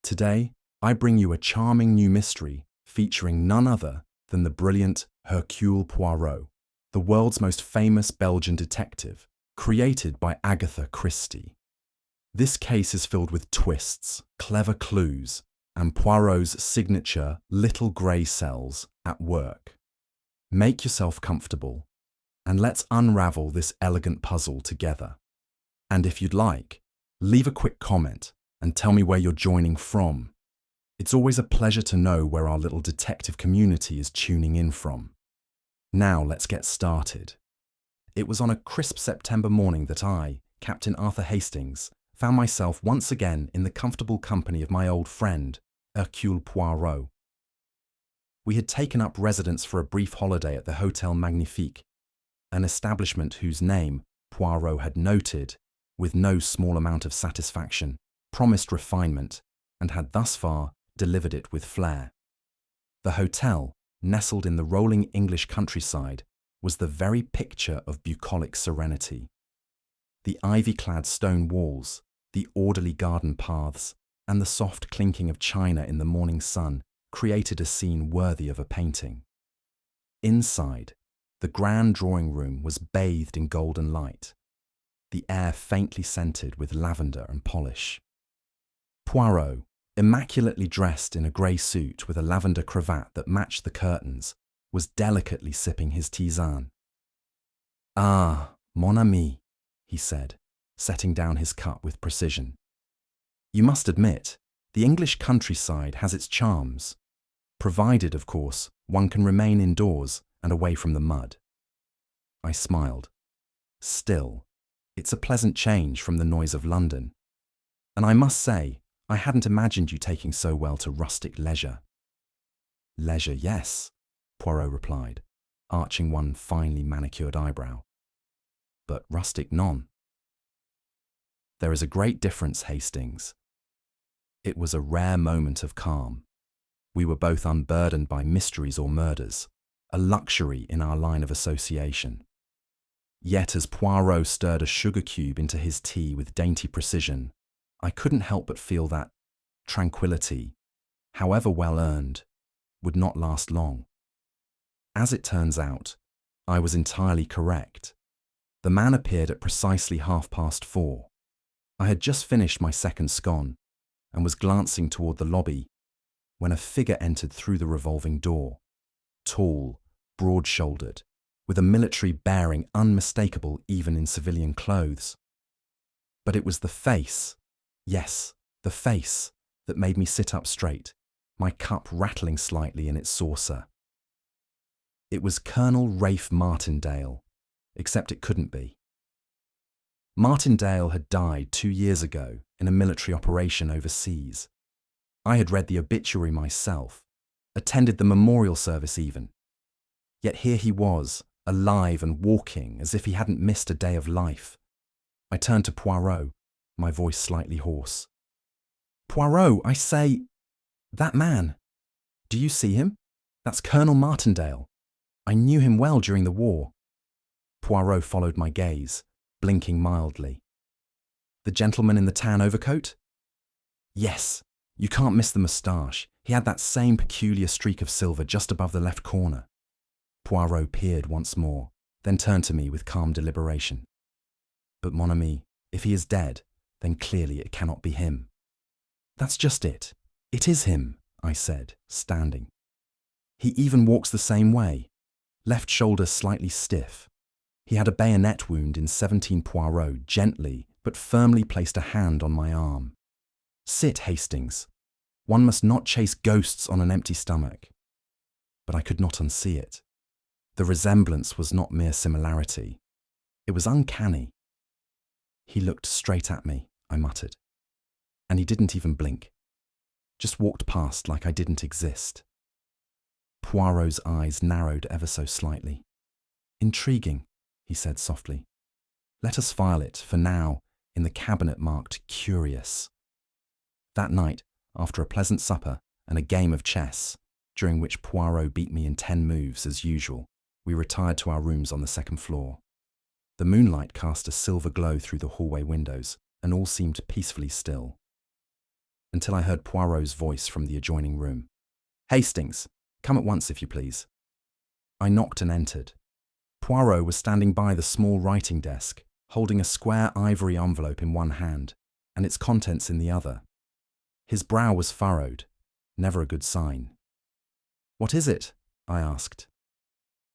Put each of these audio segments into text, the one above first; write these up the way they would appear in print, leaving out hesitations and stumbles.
Today, I bring you a charming new mystery featuring none other than the brilliant Hercule Poirot, the world's most famous Belgian detective, created by Agatha Christie. This case is filled with twists, clever clues, and Poirot's signature little grey cells at work. Make yourself comfortable, and let's unravel this elegant puzzle together. And if you'd like, leave a quick comment and tell me where you're joining from. It's always a pleasure to know where our little detective community is tuning in from. Now let's get started. It was on a crisp September morning that I, Captain Arthur Hastings, found myself once again in the comfortable company of my old friend, Hercule Poirot. We had taken up residence for a brief holiday at the Hôtel Magnifique, an establishment whose name Poirot had noted, with no small amount of satisfaction, promised refinement, and had thus far delivered it with flair. The hotel, nestled in the rolling English countryside, was the very picture of bucolic serenity. The ivy-clad stone walls, the orderly garden paths, and the soft clinking of china in the morning sun created a scene worthy of a painting. Inside, the grand drawing room was bathed in golden light, the air faintly scented with lavender and polish. Poirot, immaculately dressed in a grey suit with a lavender cravat that matched the curtains, was delicately sipping his tisane. "Ah, mon ami," he said, setting down his cup with precision. "You must admit, the English countryside has its charms, provided, of course, one can remain indoors and away from the mud." I smiled. Still, it's a pleasant change from the noise of London. And I must say, I hadn't imagined you taking so well to rustic leisure. "Leisure, yes," Poirot replied, arching one finely manicured eyebrow. "But rustic none." "There is a great difference, Hastings." It was a rare moment of calm. We were both unburdened by mysteries or murders, a luxury in our line of association. Yet as Poirot stirred a sugar cube into his tea with dainty precision, I couldn't help but feel that tranquility, however well earned, would not last long. As it turns out, I was entirely correct. The man appeared at precisely 4:30. I had just finished my second scone and was glancing toward the lobby when a figure entered through the revolving door, tall, broad-shouldered, with a military bearing unmistakable even in civilian clothes. But it was the face, yes, the face, that made me sit up straight, my cup rattling slightly in its saucer. It was Colonel Rafe Martindale, except it couldn't be. Martindale had died 2 years ago in a military operation overseas. I had read the obituary myself, attended the memorial service even. Yet here he was, alive and walking as if he hadn't missed a day of life. I turned to Poirot, my voice slightly hoarse. "Poirot, I say, that man. Do you see him? That's Colonel Martindale. I knew him well during the war." Poirot followed my gaze, blinking mildly. "The gentleman in the tan overcoat?" "Yes, you can't miss the moustache. He had that same peculiar streak of silver just above the left corner." Poirot peered once more, then turned to me with calm deliberation. "But mon ami, if he is dead, then clearly it cannot be him." "That's just it. It is him," I said, standing. "He even walks the same way, left shoulder slightly stiff. He had a bayonet wound in 17 Poirot gently but firmly placed a hand on my arm. Sit, Hastings. One must not chase ghosts on an empty stomach." But I could not unsee it. The resemblance was not mere similarity. It was uncanny. "He looked straight at me," I muttered. "And he didn't even blink. Just walked past like I didn't exist." Poirot's eyes narrowed ever so slightly. "Intriguing," he said softly. "Let us file it, for now, in the cabinet marked Curious." That night, after a pleasant supper and a game of chess, during which Poirot beat me in 10 moves as usual, we retired to our rooms on the second floor. The moonlight cast a silver glow through the hallway windows, and all seemed peacefully still. until I heard Poirot's voice from the adjoining room. "Hastings, come at once if you please." I knocked and entered. Poirot was standing by the small writing desk, holding a square ivory envelope in one hand and its contents in the other. His brow was furrowed, never a good sign. "What is it?" I asked.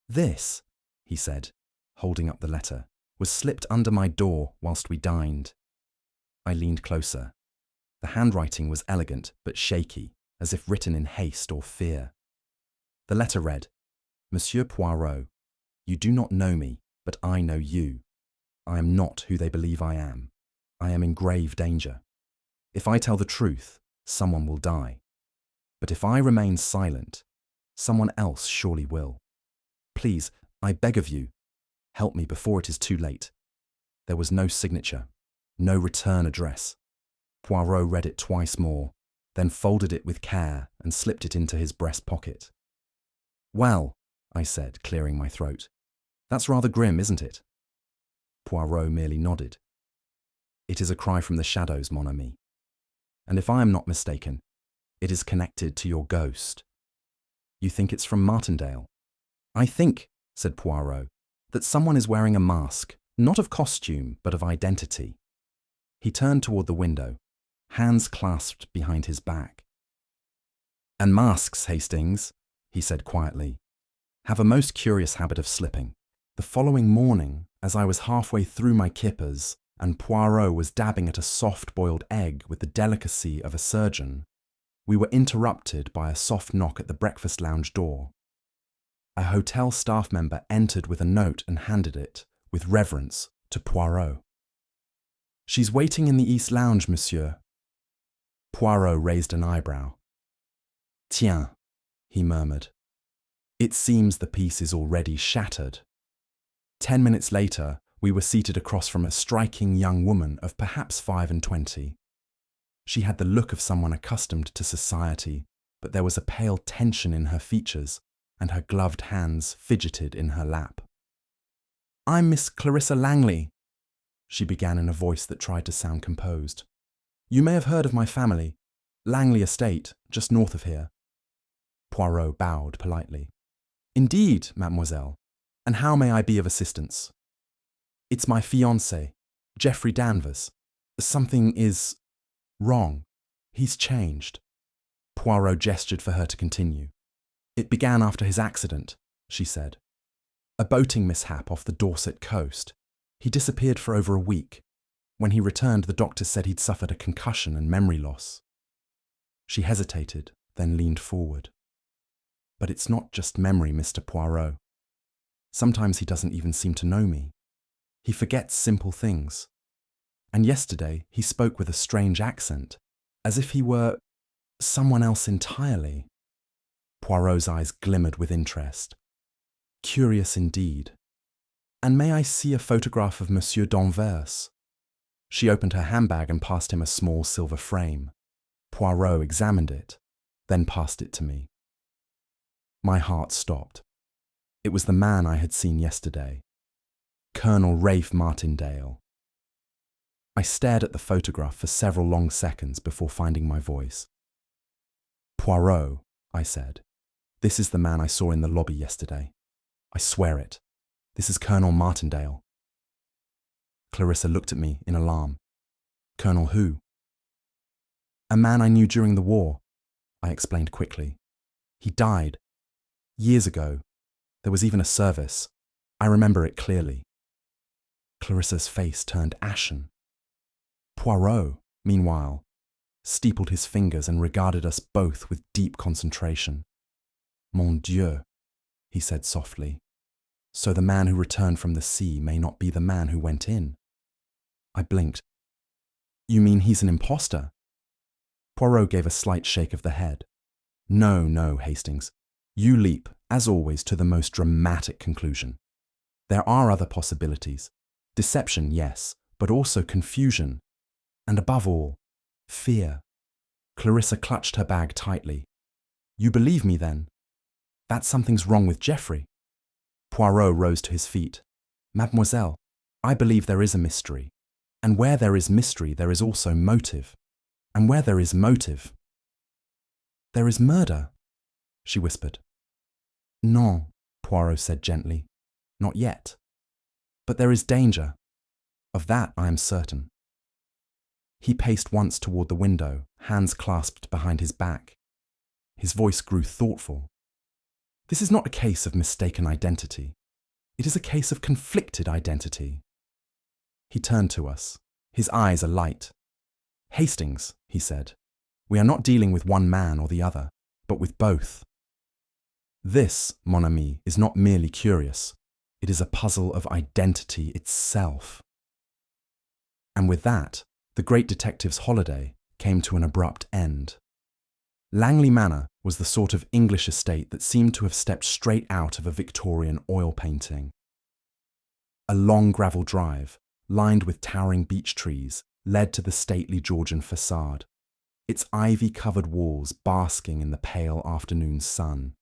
"This," he said, holding up the letter, "was slipped under my door whilst we dined." I leaned closer. The handwriting was elegant but shaky, as if written in haste or fear. The letter read, "Monsieur Poirot, you do not know me, but I know you. I am not who they believe I am. I am in grave danger. If I tell the truth, someone will die. But if I remain silent, someone else surely will. Please, I beg of you, help me before it is too late." There was no signature, no return address. Poirot read it twice more, then folded it with care and slipped it into his breast pocket. "Well," I said, clearing my throat, "that's rather grim, isn't it?" Poirot merely nodded. "It is a cry from the shadows, mon ami. And if I am not mistaken, it is connected to your ghost. You think it's from Martindale?" "I think," said Poirot, "that someone is wearing a mask, not of costume, but of identity." He turned toward the window, hands clasped behind his back. "And masks, Hastings," he said quietly, "have a most curious habit of slipping. The following morning, as I was halfway through my kippers, and Poirot was dabbing at a soft-boiled egg with the delicacy of a surgeon, we were interrupted by a soft knock at the breakfast lounge door. A hotel staff member entered with a note and handed it, with reverence, to Poirot. "She's waiting in the East Lounge, monsieur." Poirot raised an eyebrow. "Tiens," he murmured. "It seems the piece is already shattered." 10 minutes later, we were seated across from a striking young woman of perhaps 25. She had the look of someone accustomed to society, but there was a pale tension in her features, and her gloved hands fidgeted in her lap. "I'm Miss Clarissa Langley," she began in a voice that tried to sound composed. "You may have heard of my family, Langley Estate, just north of here." Poirot bowed politely. "Indeed, mademoiselle. And how may I be of assistance?" "It's my fiancé, Geoffrey Danvers. Something is wrong. He's changed." Poirot gestured for her to continue. "It began after his accident," she said. "A boating mishap off the Dorset coast. He disappeared for over a week. When he returned, the doctor said he'd suffered a concussion and memory loss." She hesitated, then leaned forward. "But it's not just memory, Mr. Poirot. Sometimes he doesn't even seem to know me. He forgets simple things. And yesterday he spoke with a strange accent, as if he were someone else entirely." Poirot's eyes glimmered with interest. "Curious indeed. And may I see a photograph of Monsieur Danvers?" She opened her handbag and passed him a small silver frame. Poirot examined it, then passed it to me. My heart stopped. It was the man I had seen yesterday, Colonel Rafe Martindale. I stared at the photograph for several long seconds before finding my voice. "Poirot," I said, "this is the man I saw in the lobby yesterday. I swear it. This is Colonel Martindale." Clarissa looked at me in alarm. "Colonel who?" "A man I knew during the war," I explained quickly. "He died. Years ago. There was even a service. I remember it clearly." Clarissa's face turned ashen. Poirot, meanwhile, steepled his fingers and regarded us both with deep concentration. "Mon Dieu," he said softly. "So the man who returned from the sea may not be the man who went in." I blinked. "You mean he's an imposter?" Poirot gave a slight shake of the head. No, Hastings. You leap, as always, to the most dramatic conclusion. There are other possibilities. Deception, yes, but also confusion. And above all, fear." Clarissa clutched her bag tightly. "You believe me, then? That something's wrong with Geoffrey?" Poirot rose to his feet. "Mademoiselle, I believe there is a mystery. And where there is mystery, there is also motive. And where there is motive, there is murder, she whispered. Non, Poirot said gently. Not yet. But there is danger. Of that I am certain. He paced once toward the window, hands clasped behind his back. His voice grew thoughtful. This is not a case of mistaken identity. It is a case of conflicted identity. He turned to us, his eyes alight. Hastings, he said, we are not dealing with one man or the other, but with both. This, mon ami, is not merely curious. It is a puzzle of identity itself. And with that, the great detective's holiday came to an abrupt end. Langley Manor was the sort of English estate that seemed to have stepped straight out of a Victorian oil painting. A long gravel drive, lined with towering beech trees, led to the stately Georgian facade, its ivy-covered walls basking in the pale afternoon sun.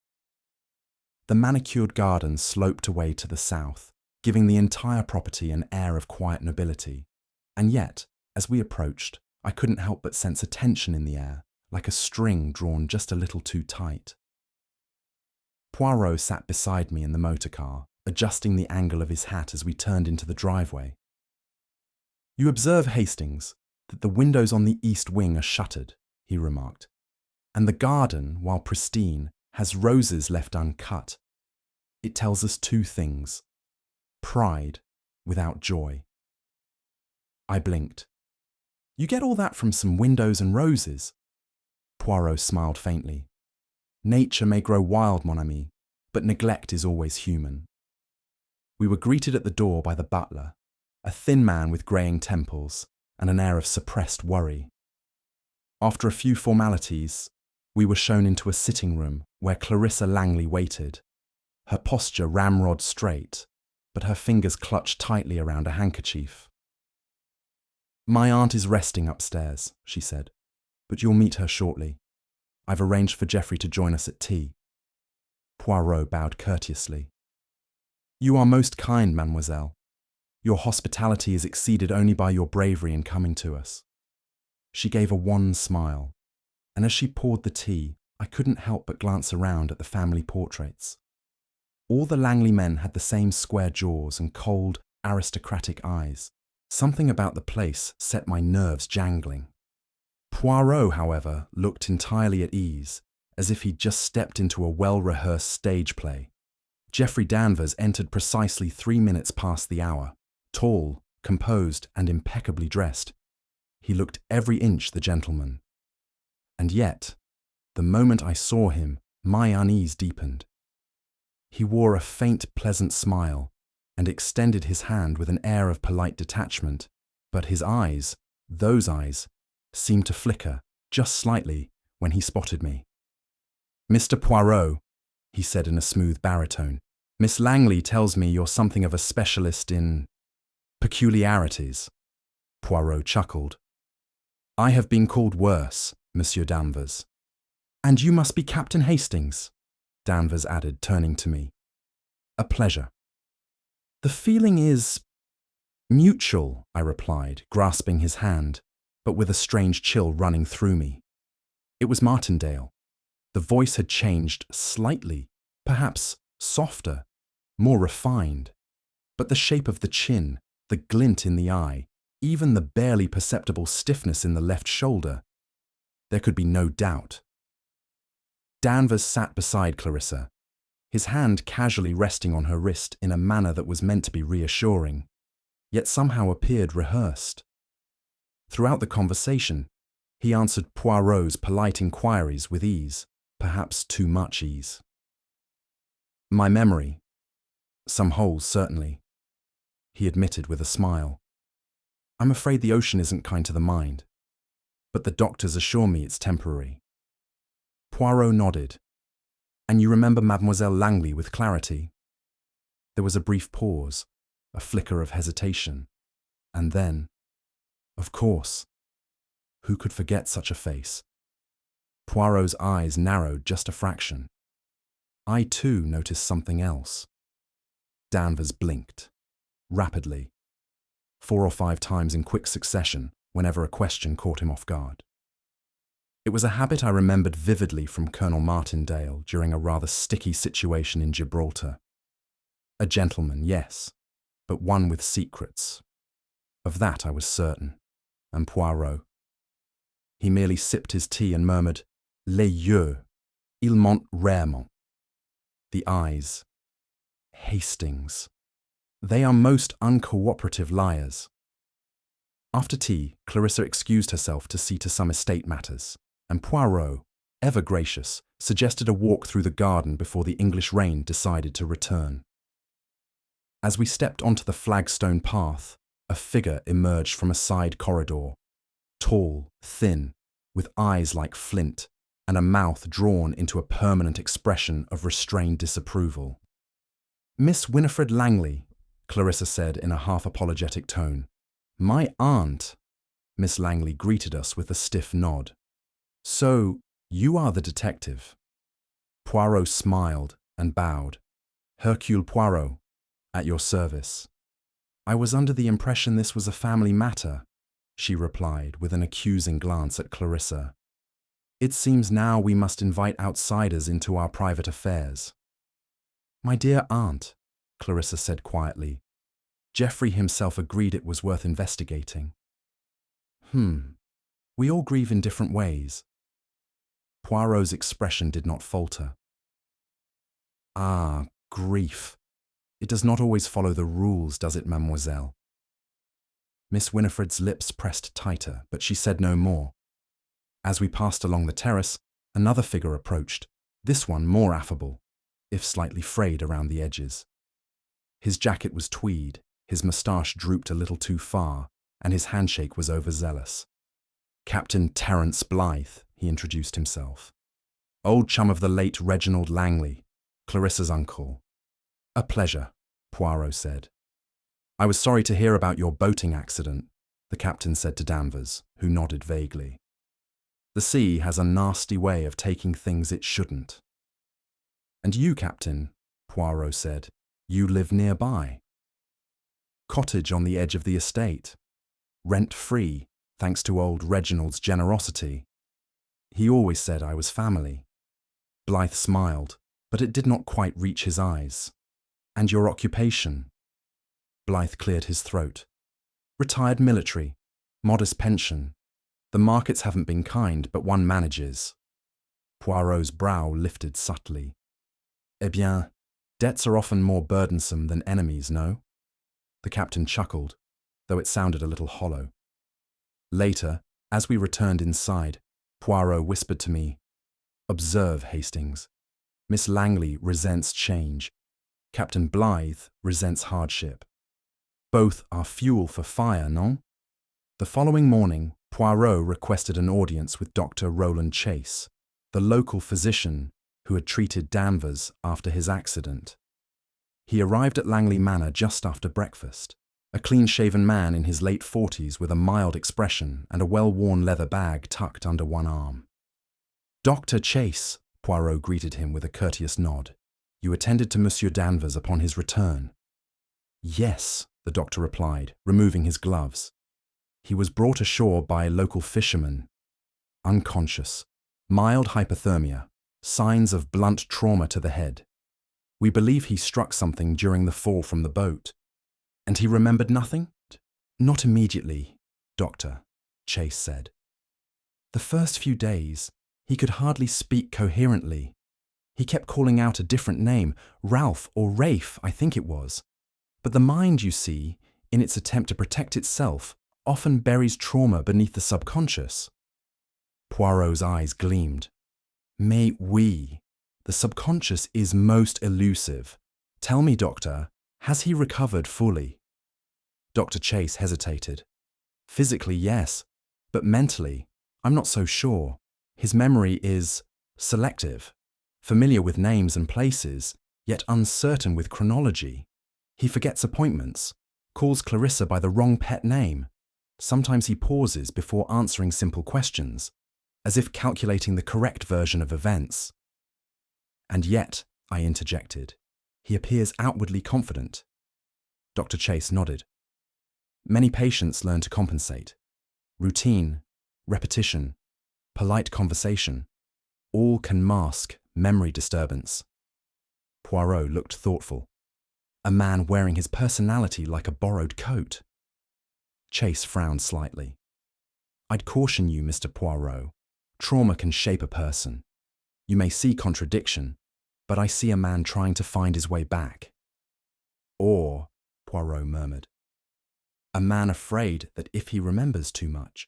The manicured garden sloped away to the south, giving the entire property an air of quiet nobility, and yet, as we approached, I couldn't help but sense a tension in the air, like a string drawn just a little too tight. Poirot sat beside me in the motor car, adjusting the angle of his hat as we turned into the driveway. You observe, Hastings, that the windows on the east wing are shuttered, he remarked, and the garden, while pristine, has roses left uncut. It tells us two things: pride without joy. I blinked. You get all that from some windows and roses? Poirot smiled faintly. Nature may grow wild, mon ami, but neglect is always human. We were greeted at the door by the butler, a thin man with greying temples and an air of suppressed worry. After a few formalities, we were shown into a sitting room where Clarissa Langley waited, her posture ramrod straight, but her fingers clutched tightly around a handkerchief. My aunt is resting upstairs, she said, but you'll meet her shortly. I've arranged for Geoffrey to join us at tea. Poirot bowed courteously. You are most kind, mademoiselle. Your hospitality is exceeded only by your bravery in coming to us. She gave a wan smile, and as she poured the tea, I couldn't help but glance around at the family portraits. All the Langley men had the same square jaws and cold, aristocratic eyes. Something about the place set my nerves jangling. Poirot, however, looked entirely at ease, as if he'd just stepped into a well-rehearsed stage play. Geoffrey Danvers entered precisely 3 minutes past the hour, tall, composed, and impeccably dressed. He looked every inch the gentleman. And yet, the moment I saw him, my unease deepened. He wore a faint, pleasant smile, and extended his hand with an air of polite detachment, but his eyes, those eyes, seemed to flicker, just slightly, when he spotted me. Mr. Poirot, he said in a smooth baritone, Miss Langley tells me you're something of a specialist in peculiarities. Poirot chuckled. I have been called worse, Monsieur Danvers. And you must be Captain Hastings, Danvers added, turning to me. A pleasure. The feeling is mutual, I replied, grasping his hand, but with a strange chill running through me. It was Martindale. The voice had changed slightly, perhaps softer, more refined, but the shape of the chin, the glint in the eye, even the barely perceptible stiffness in the left shoulder, there could be no doubt. Danvers sat beside Clarissa, his hand casually resting on her wrist in a manner that was meant to be reassuring, yet somehow appeared rehearsed. Throughout the conversation, he answered Poirot's polite inquiries with ease, perhaps too much ease. My memory. Some holes, certainly, he admitted with a smile. I'm afraid the ocean isn't kind to the mind, but the doctors assure me it's temporary. Poirot nodded. And you remember Mademoiselle Langley with clarity? There was a brief pause, a flicker of hesitation, and then, of course, who could forget such a face? Poirot's eyes narrowed just a fraction. I too noticed something else. Danvers blinked, rapidly, 4 or 5 times in quick succession whenever a question caught him off guard. It was a habit I remembered vividly from Colonel Martindale during a rather sticky situation in Gibraltar. A gentleman, yes, but one with secrets. Of that I was certain. And Poirot. He merely sipped his tea and murmured, "Les yeux, ils mentent rarement." The eyes. Hastings. They are most uncooperative liars. After tea, Clarissa excused herself to see to some estate matters, and Poirot, ever gracious, suggested a walk through the garden before the English rain decided to return. As we stepped onto the flagstone path, a figure emerged from a side corridor, tall, thin, with eyes like flint, and a mouth drawn into a permanent expression of restrained disapproval. "Miss Winifred Langley," Clarissa said in a half-apologetic tone. "My aunt." Miss Langley greeted us with a stiff nod. "So, you are the detective." Poirot smiled and bowed. "Hercule Poirot, at your service." "I was under the impression this was a family matter," she replied with an accusing glance at Clarissa. "It seems now we must invite outsiders into our private affairs." "My dear aunt," Clarissa said quietly. Geoffrey himself agreed it was worth investigating. We all grieve in different ways." Poirot's expression did not falter. "Ah, grief. It does not always follow the rules, does it, mademoiselle?" Miss Winifred's lips pressed tighter, but she said no more. As we passed along the terrace, another figure approached, this one more affable, if slightly frayed around the edges. His jacket was tweed, his moustache drooped a little too far, and his handshake was overzealous. "Captain Terence Blythe," he introduced himself. "Old chum of the late Reginald Langley, Clarissa's uncle." "A pleasure," Poirot said. "I was sorry to hear about your boating accident," the captain said to Danvers, who nodded vaguely. "The sea has a nasty way of taking things it shouldn't." "And you, Captain," Poirot said, "you live nearby." "Cottage on the edge of the estate. Rent-free, thanks to old Reginald's generosity. He always said I was family." Blythe smiled, but it did not quite reach his eyes. "And your occupation?" Blythe cleared his throat. "Retired military, modest pension. The markets haven't been kind, but one manages." Poirot's brow lifted subtly. "Eh bien, debts are often more burdensome than enemies, no?" The captain chuckled, though it sounded a little hollow. Later, as we returned inside, Poirot whispered to me, "Observe, Hastings. Miss Langley resents change. Captain Blythe resents hardship. Both are fuel for fire, non?" The following morning, Poirot requested an audience with Dr. Roland Chase, the local physician who had treated Danvers after his accident. He arrived at Langley Manor just after breakfast, a clean-shaven man in his late 40s with a mild expression and a well-worn leather bag tucked under one arm. "Dr. Chase," Poirot greeted him with a courteous nod. "You attended to Monsieur Danvers upon his return." "Yes," the doctor replied, removing his gloves. "He was brought ashore by local fishermen. Unconscious. Mild hypothermia. Signs of blunt trauma to the head. We believe he struck something during the fall from the boat." "And he remembered nothing?" "Not immediately, Doctor," Chase said. "The first few days, he could hardly speak coherently. He kept calling out a different name, Ralph or Rafe, I think it was. But the mind, you see, in its attempt to protect itself, often buries trauma beneath the subconscious." Poirot's eyes gleamed. "Mais oui, the subconscious is most elusive. Tell me, Doctor, has he recovered fully?" Dr. Chase hesitated. "Physically, yes, but mentally, I'm not so sure. His memory is selective, familiar with names and places, yet uncertain with chronology. He forgets appointments, calls Clarissa by the wrong pet name. Sometimes he pauses before answering simple questions, as if calculating the correct version of events." "And yet," I interjected, "he appears outwardly confident." Dr. Chase nodded. "Many patients learn to compensate. Routine, repetition. polite conversation. All can mask memory disturbance. Poirot looked thoughtful. A man wearing his personality like a borrowed coat. Chase frowned slightly. I'd caution you, Mr. Poirot. Trauma can shape a person. You may see contradiction, but I see a man trying to find his way back. Or, Poirot murmured, a man afraid that if he remembers too much,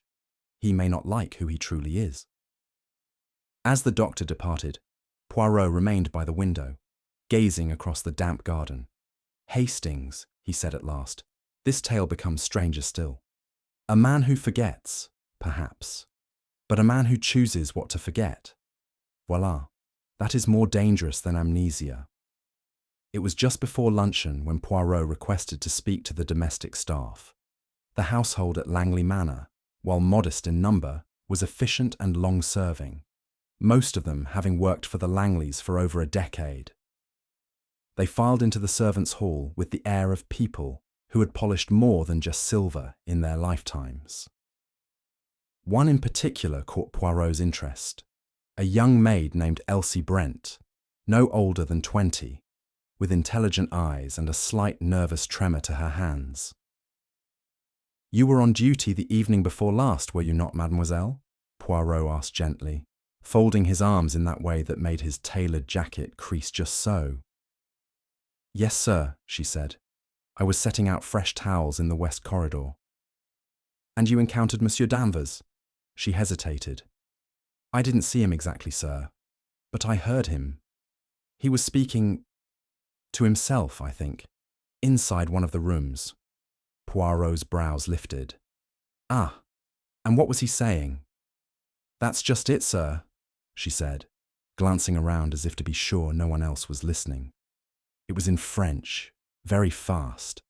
he may not like who he truly is. As the doctor departed, Poirot remained by the window, gazing across the damp garden. Hastings, he said at last, this tale becomes stranger still. A man who forgets, perhaps, but a man who chooses what to forget. Voila, that is more dangerous than amnesia. It was just before luncheon when Poirot requested to speak to the domestic staff. The household at Langley Manor, while modest in number, was efficient and long-serving, most of them having worked for the Langleys for over a decade. They filed into the servants' hall with the air of people who had polished more than just silver in their lifetimes. One in particular caught Poirot's interest, a young maid named Elsie Brent, no older than 20, with intelligent eyes and a slight nervous tremor to her hands. You were on duty the evening before last, were you not, mademoiselle? Poirot asked gently, folding his arms in that way that made his tailored jacket crease just so. Yes, sir, she said. I was setting out fresh towels in the west corridor. And you encountered Monsieur Danvers? She hesitated. I didn't see him exactly, sir, but I heard him. He was speaking to himself, I think, inside one of the rooms. Poirot's brows lifted. Ah, and what was he saying? That's just it, sir, she said, glancing around as if to be sure no one else was listening. It was in French, very fast.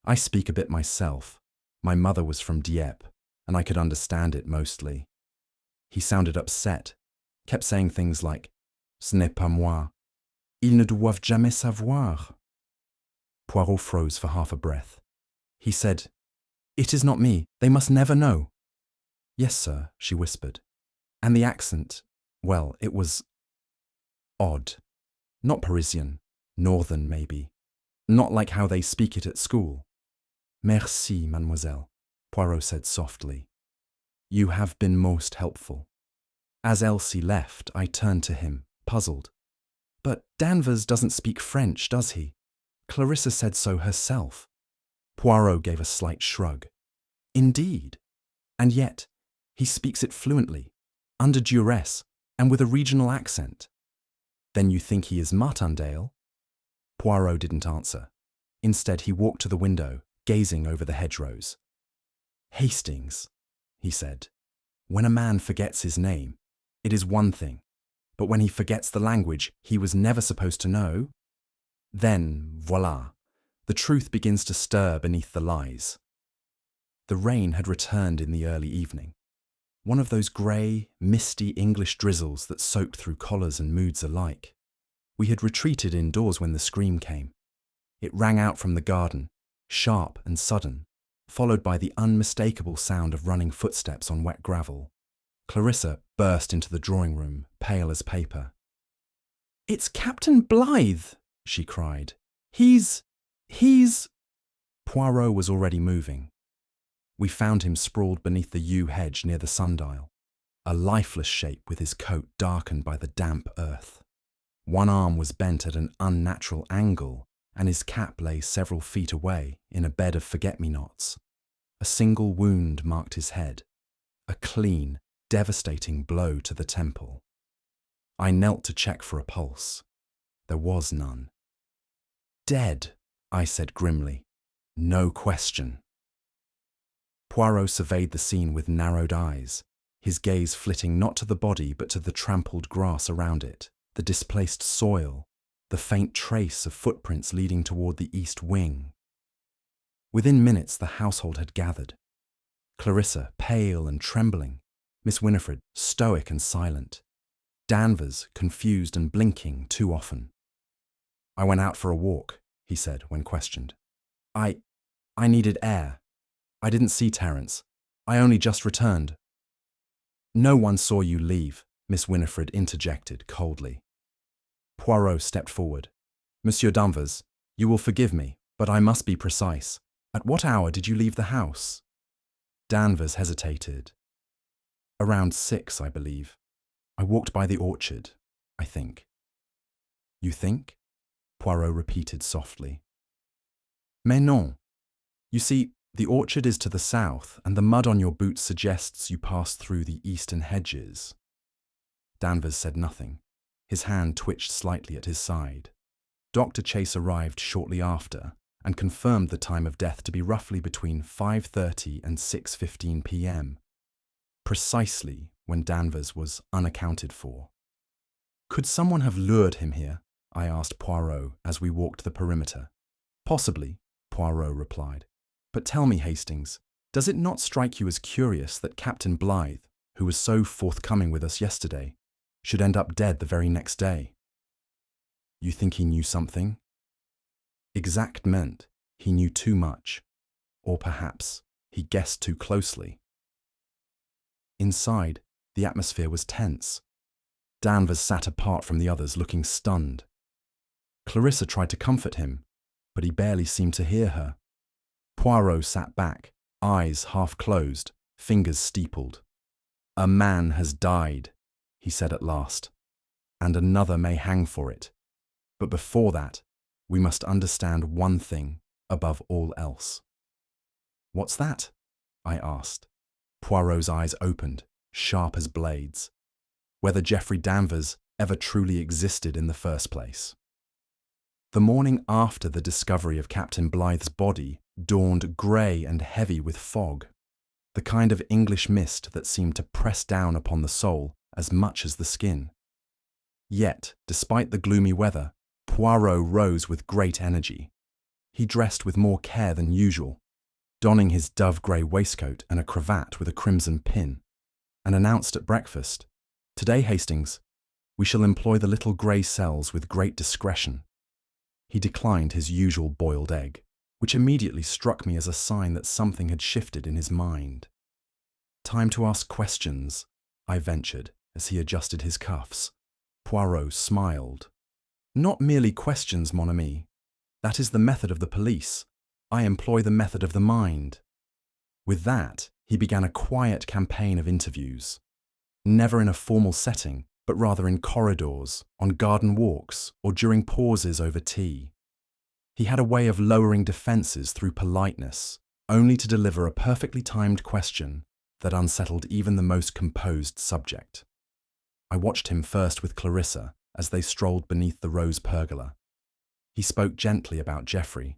I speak a bit myself. My mother was from Dieppe, and I could understand it mostly. He sounded upset, kept saying things like, Ce n'est pas moi. Ils ne doivent jamais savoir. Poirot froze for half a breath. He said, It is not me. They must never know. Yes, sir, she whispered. And the accent, well, it was odd. Not Parisian, northern maybe. Not like how they speak it at school. Merci, mademoiselle, Poirot said softly. You have been most helpful. As Elsie left, I turned to him, puzzled. But Danvers doesn't speak French, does he? Clarissa said so herself. Poirot gave a slight shrug. Indeed. And yet, he speaks it fluently, under duress, and with a regional accent. Then you think he is Martindale? Poirot didn't answer. Instead, he walked to the window, gazing over the hedgerows. Hastings, he said. When a man forgets his name, it is one thing. But when he forgets the language he was never supposed to know, then, voila, the truth begins to stir beneath the lies. The rain had returned in the early evening. One of those grey, misty English drizzles that soaked through collars and moods alike. We had retreated indoors when the scream came. It rang out from the garden, sharp and sudden, followed by the unmistakable sound of running footsteps on wet gravel. Clarissa burst into the drawing room, pale as paper. It's Captain Blythe, she cried. He's... Poirot was already moving. We found him sprawled beneath the yew hedge near the sundial, a lifeless shape with his coat darkened by the damp earth. One arm was bent at an unnatural angle, and his cap lay several feet away in a bed of forget-me-nots. A single wound marked his head, a clean, devastating blow to the temple. I knelt to check for a pulse. There was none. Dead, I said grimly. No question. Poirot surveyed the scene with narrowed eyes, his gaze flitting not to the body but to the trampled grass around it, the displaced soil, the faint trace of footprints leading toward the east wing. Within minutes the household had gathered. Clarissa, pale and trembling, Miss Winifred, stoic and silent, Danvers, confused and blinking too often. I went out for a walk, he said when questioned. I needed air. I didn't see Terence. I only just returned. No one saw you leave, Miss Winifred interjected coldly. Poirot stepped forward. Monsieur Danvers, you will forgive me, but I must be precise. At what hour did you leave the house? Danvers hesitated. Around 6, I believe. I walked by the orchard, I think. You think? Poirot repeated softly. Mais non. You see, the orchard is to the south, and the mud on your boots suggests you passed through the eastern hedges. Danvers said nothing. His hand twitched slightly at his side. Dr. Chase arrived shortly after and confirmed the time of death to be roughly between 5:30 and 6:15 p.m., precisely when Danvers was unaccounted for. Could someone have lured him here? I asked Poirot as we walked the perimeter. Possibly, Poirot replied. But tell me, Hastings, does it not strike you as curious that Captain Blythe, who was so forthcoming with us yesterday, should end up dead the very next day? You think he knew something? Exactement, he knew too much. Or perhaps he guessed too closely. Inside, the atmosphere was tense. Danvers sat apart from the others, looking stunned. Clarissa tried to comfort him, but he barely seemed to hear her. Poirot sat back, eyes half closed, fingers steepled. A man has died, he said at last, and another may hang for it. But before that, we must understand one thing above all else. What's that? I asked. Poirot's eyes opened, sharp as blades. Whether Geoffrey Danvers ever truly existed in the first place. The morning after the discovery of Captain Blythe's body dawned grey and heavy with fog, the kind of English mist that seemed to press down upon the soul as much as the skin. Yet, despite the gloomy weather, Poirot rose with great energy. He dressed with more care than usual, donning his dove-grey waistcoat and a cravat with a crimson pin, and announced at breakfast, "Today, Hastings, we shall employ the little grey cells with great discretion." He declined his usual boiled egg, which immediately struck me as a sign that something had shifted in his mind. "Time to ask questions," I ventured as he adjusted his cuffs. Poirot smiled. "Not merely questions, mon ami. That is the method of the police. I employ the method of the mind." With that, he began a quiet campaign of interviews. Never in a formal setting, but rather in corridors, on garden walks, or during pauses over tea. He had a way of lowering defences through politeness, only to deliver a perfectly timed question that unsettled even the most composed subject. I watched him first with Clarissa as they strolled beneath the rose pergola. He spoke gently about Geoffrey,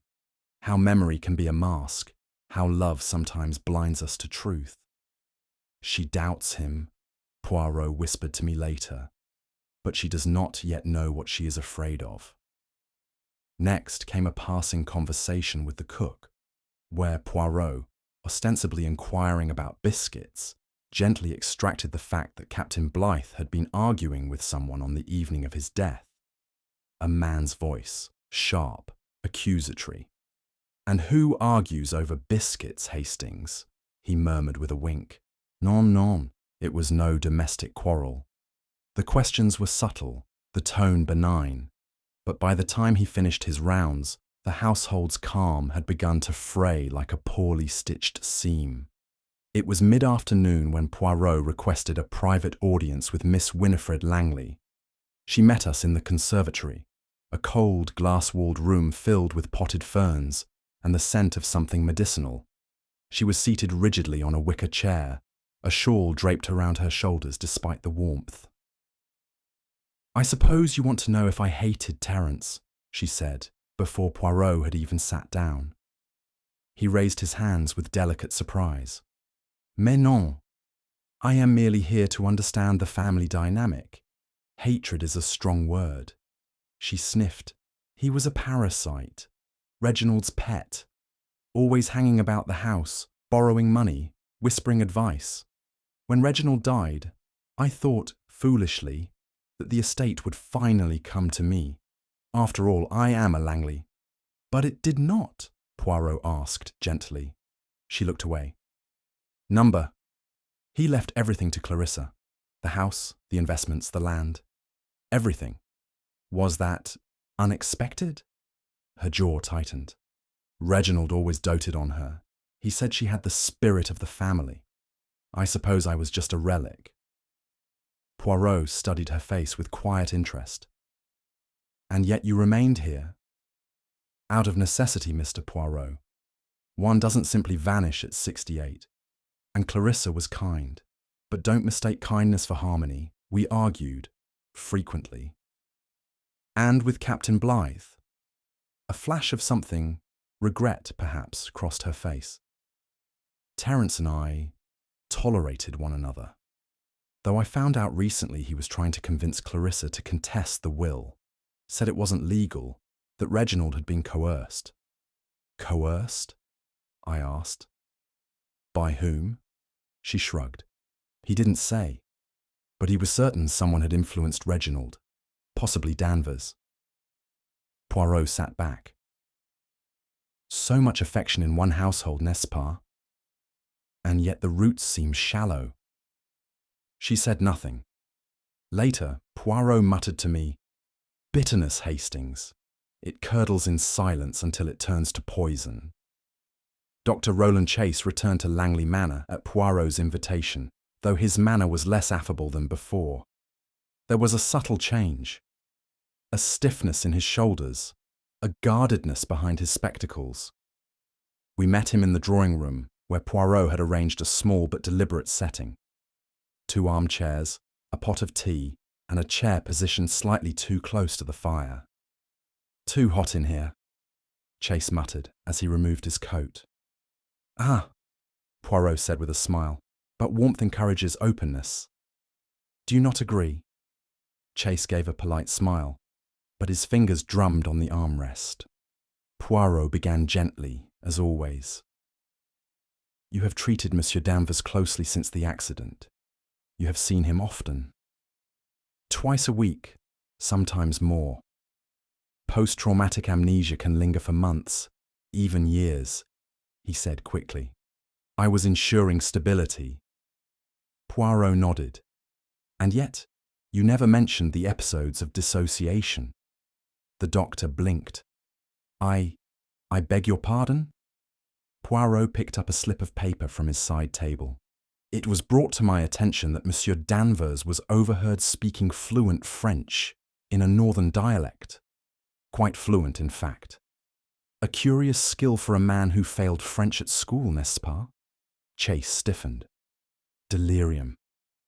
how memory can be a mask, how love sometimes blinds us to truth. "She doubts him," Poirot whispered to me later, "but she does not yet know what she is afraid of." Next came a passing conversation with the cook, where Poirot, ostensibly inquiring about biscuits, gently extracted the fact that Captain Blythe had been arguing with someone on the evening of his death. A man's voice, sharp, accusatory. "And who argues over biscuits, Hastings?" he murmured with a wink. "Non, non, it was no domestic quarrel." The questions were subtle, the tone benign, but by the time he finished his rounds, the household's calm had begun to fray like a poorly stitched seam. It was mid-afternoon when Poirot requested a private audience with Miss Winifred Langley. She met us in the conservatory, a cold, glass-walled room filled with potted ferns and the scent of something medicinal. She was seated rigidly on a wicker chair, a shawl draped around her shoulders despite the warmth. "I suppose you want to know if I hated Terence," she said, before Poirot had even sat down. He raised his hands with delicate surprise. "Mais non. I am merely here to understand the family dynamic. Hatred is a strong word." She sniffed. "He was a parasite. Reginald's pet. Always hanging about the house, borrowing money, whispering advice. When Reginald died, I thought, foolishly, that the estate would finally come to me. After all, I am a Langley." "But it did not?" Poirot asked gently. She looked away. "Number He left everything to Clarissa. The house, the investments, the land. Everything. Was that unexpected? Her jaw tightened. Reginald always doted on her. He said she had the spirit of the family. I suppose I was just a relic. Poirot studied her face with quiet interest. And yet you remained here. Out of necessity, Mr. Poirot. One doesn't simply vanish at 68. And Clarissa was kind. But don't mistake kindness for harmony. We argued, frequently. And with Captain Blythe. A flash of something, regret perhaps, crossed her face. Terence and I tolerated one another. Though I found out recently he was trying to convince Clarissa to contest the will. Said it wasn't legal, that Reginald had been coerced. Coerced? I asked. By whom? She shrugged. He didn't say, but he was certain someone had influenced Reginald, possibly Danvers. Poirot sat back. So much affection in one household, n'est-ce pas? And yet the roots seem shallow. She said nothing. Later, Poirot muttered to me, "Bitterness, Hastings. It curdles in silence until it turns to poison." Dr. Roland Chase returned to Langley Manor at Poirot's invitation, though his manner was less affable than before. There was a subtle change. A stiffness in his shoulders, a guardedness behind his spectacles. We met him in the drawing room, where Poirot had arranged a small but deliberate setting. 2 armchairs, a pot of tea, and a chair positioned slightly too close to the fire. "Too hot in here," Chase muttered as he removed his coat. "Ah," Poirot said with a smile, "but warmth encourages openness. Do you not agree?" Chase gave a polite smile, but his fingers drummed on the armrest. Poirot began gently, as always. "You have treated Monsieur Danvers closely since the accident. You have seen him often. Twice a week, sometimes more. Post-traumatic amnesia can linger for months, even years," he said quickly. "I was ensuring stability." Poirot nodded. "And yet, you never mentioned the episodes of dissociation." The doctor blinked. I beg your pardon?" Poirot picked up a slip of paper from his side table. "It was brought to my attention that Monsieur Danvers was overheard speaking fluent French in a northern dialect. Quite fluent, in fact. A curious skill for a man who failed French at school, n'est-ce pas?" Chase stiffened. "Delirium.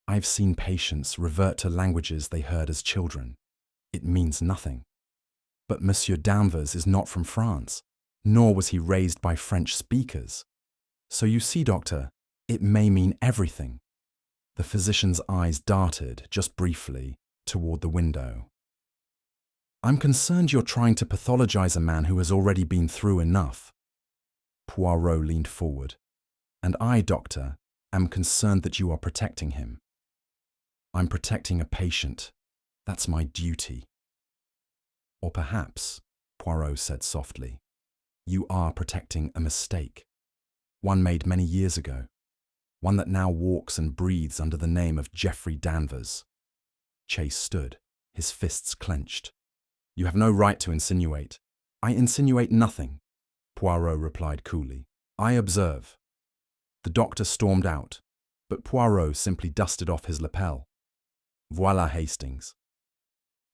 I've seen patients revert to languages they heard as children. It means nothing. But Monsieur Danvers is not from France, nor was he raised by French speakers. So you see, Doctor, it may mean everything." The physician's eyes darted, just briefly, toward the window. "I'm concerned you're trying to pathologize a man who has already been through enough." Poirot leaned forward. "And I, Doctor, am concerned that you are protecting him." "I'm protecting a patient. That's my duty." "Or perhaps," Poirot said softly, "you are protecting a mistake. One made many years ago. One that now walks and breathes under the name of Geoffrey Danvers." Chase stood, his fists clenched. "You have no right to insinuate." "I insinuate nothing," Poirot replied coolly. "I observe." The doctor stormed out, but Poirot simply dusted off his lapel. "Voilà, Hastings.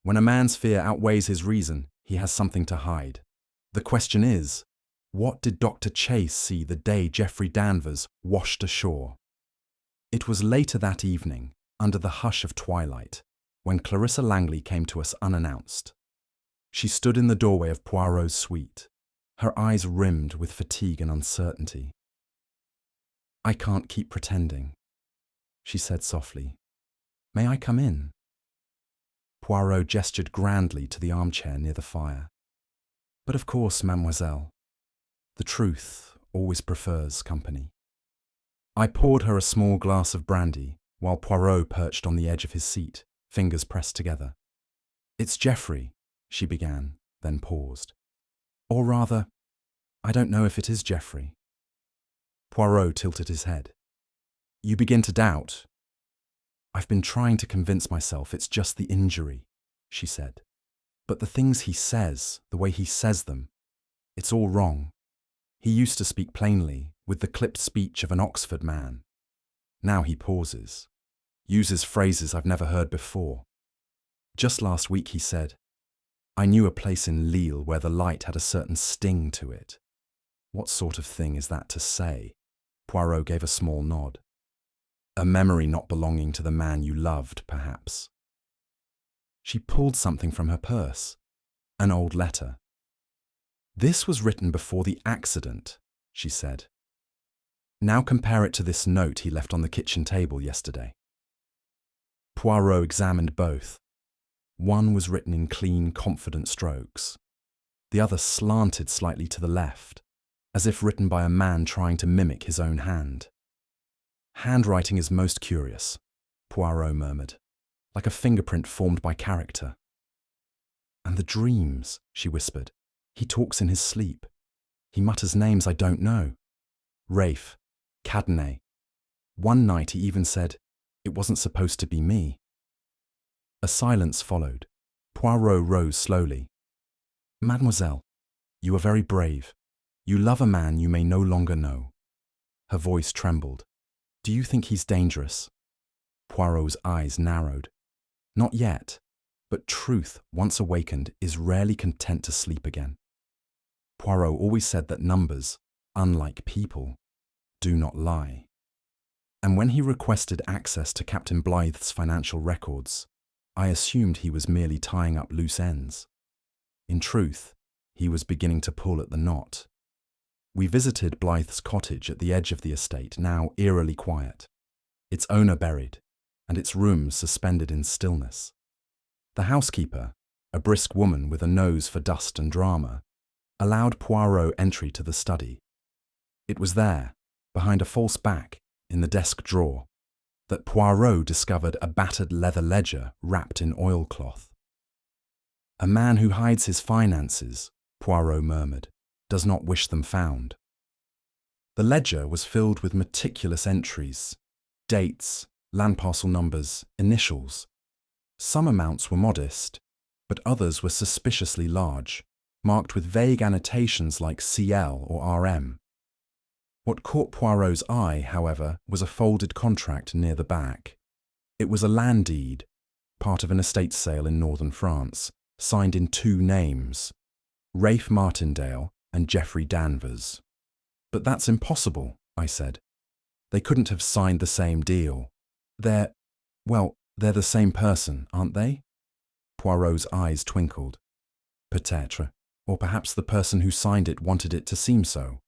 When a man's fear outweighs his reason, he has something to hide. The question is, what did Dr. Chase see the day Geoffrey Danvers washed ashore?" It was later that evening, under the hush of twilight, when Clarissa Langley came to us unannounced. She stood in the doorway of Poirot's suite, her eyes rimmed with fatigue and uncertainty. "I can't keep pretending," she said softly. "May I come in?" Poirot gestured grandly to the armchair near the fire. "But of course, mademoiselle. The truth always prefers company." I poured her a small glass of brandy, while Poirot perched on the edge of his seat, fingers pressed together. "It's Geoffrey," she began, then paused. "Or rather, I don't know if it is Geoffrey." Poirot tilted his head. You begin to doubt. I've been trying to convince myself it's just the injury, she said. But the things he says, the way he says them, it's all wrong. He used to speak plainly, with the clipped speech of an Oxford man. Now he pauses, uses phrases I've never heard before. Just last week he said, I knew a place in Lille where the light had a certain sting to it. What sort of thing is that to say? Poirot gave a small nod. A memory not belonging to the man you loved, perhaps. She pulled something from her purse, an old letter. This was written before the accident, she said. Now compare it to this note he left on the kitchen table yesterday. Poirot examined both. One was written in clean, confident strokes. The other slanted slightly to the left, as if written by a man trying to mimic his own hand. Handwriting is most curious, Poirot murmured, like a fingerprint formed by character. And the dreams, she whispered. He talks in his sleep. He mutters names I don't know. Rafe, Cadenet. One night he even said, it wasn't supposed to be me. A silence followed. Poirot rose slowly. Mademoiselle, you are very brave. You love a man you may no longer know. Her voice trembled. Do you think he's dangerous? Poirot's eyes narrowed. Not yet, but truth, once awakened, is rarely content to sleep again. Poirot always said that numbers, unlike people, do not lie. And when he requested access to Captain Blythe's financial records, I assumed he was merely tying up loose ends. In truth, he was beginning to pull at the knot. We visited Blythe's cottage at the edge of the estate, now eerily quiet, its owner buried, and its rooms suspended in stillness. The housekeeper, a brisk woman with a nose for dust and drama, allowed Poirot entry to the study. It was there, behind a false back, in the desk drawer, that Poirot discovered a battered leather ledger wrapped in oilcloth. A man who hides his finances, Poirot murmured, does not wish them found. The ledger was filled with meticulous entries, dates, land parcel numbers, initials. Some amounts were modest, but others were suspiciously large, marked with vague annotations like CL or RM. What caught Poirot's eye, however, was a folded contract near the back. It was a land deed, part of an estate sale in northern France, signed in two names, Rafe Martindale and Geoffrey Danvers. But that's impossible, I said. They couldn't have signed the same deal. They're the same person, aren't they? Poirot's eyes twinkled. Peut-être, or perhaps the person who signed it wanted it to seem so.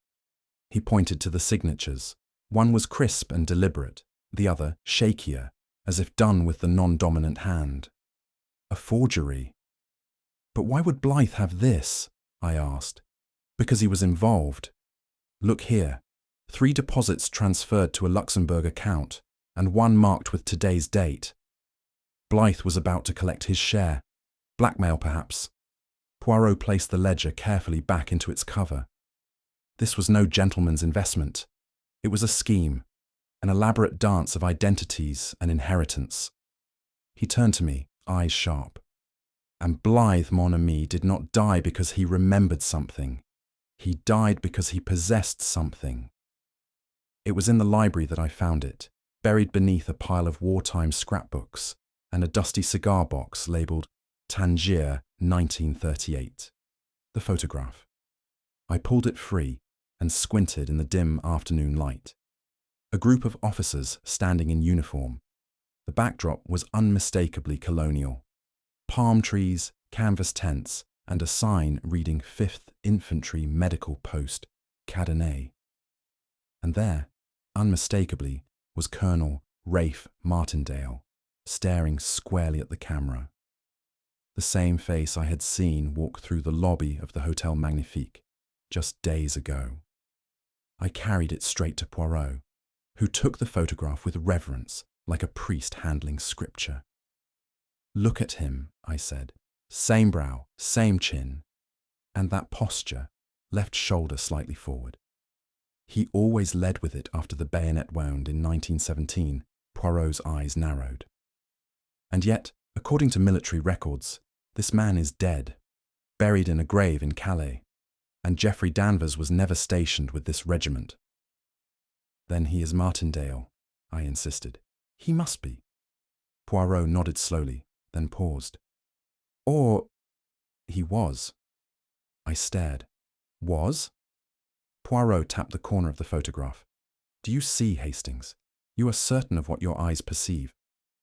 He pointed to the signatures. One was crisp and deliberate, the other shakier, as if done with the non-dominant hand. A forgery. But why would Blythe have this? I asked. Because he was involved. Look here. 3 deposits transferred to a Luxembourg account, and one marked with today's date. Blythe was about to collect his share. Blackmail, perhaps. Poirot placed the ledger carefully back into its cover. This was no gentleman's investment. It was a scheme, an elaborate dance of identities and inheritance. He turned to me, eyes sharp. And Blythe, mon ami, did not die because he remembered something. He died because he possessed something. It was in the library that I found it, buried beneath a pile of wartime scrapbooks and a dusty cigar box labelled Tangier 1938. The photograph. I pulled it free and squinted in the dim afternoon light. A group of officers standing in uniform. The backdrop was unmistakably colonial. Palm trees, canvas tents, and a sign reading 5th Infantry Medical Post, Cadenet. And there, unmistakably, was Colonel Rafe Martindale, staring squarely at the camera. The same face I had seen walk through the lobby of the Hotel Magnifique just days ago. I carried it straight to Poirot, who took the photograph with reverence, like a priest handling scripture. Look at him, I said. Same brow, same chin, and that posture, left shoulder slightly forward. He always led with it after the bayonet wound in 1917. Poirot's eyes narrowed. And yet, according to military records, this man is dead, buried in a grave in Calais, and Geoffrey Danvers was never stationed with this regiment. Then he is Martindale, I insisted. He must be. Poirot nodded slowly, then paused. Or he was. I stared. Was? Poirot tapped the corner of the photograph. Do you see, Hastings? You are certain of what your eyes perceive.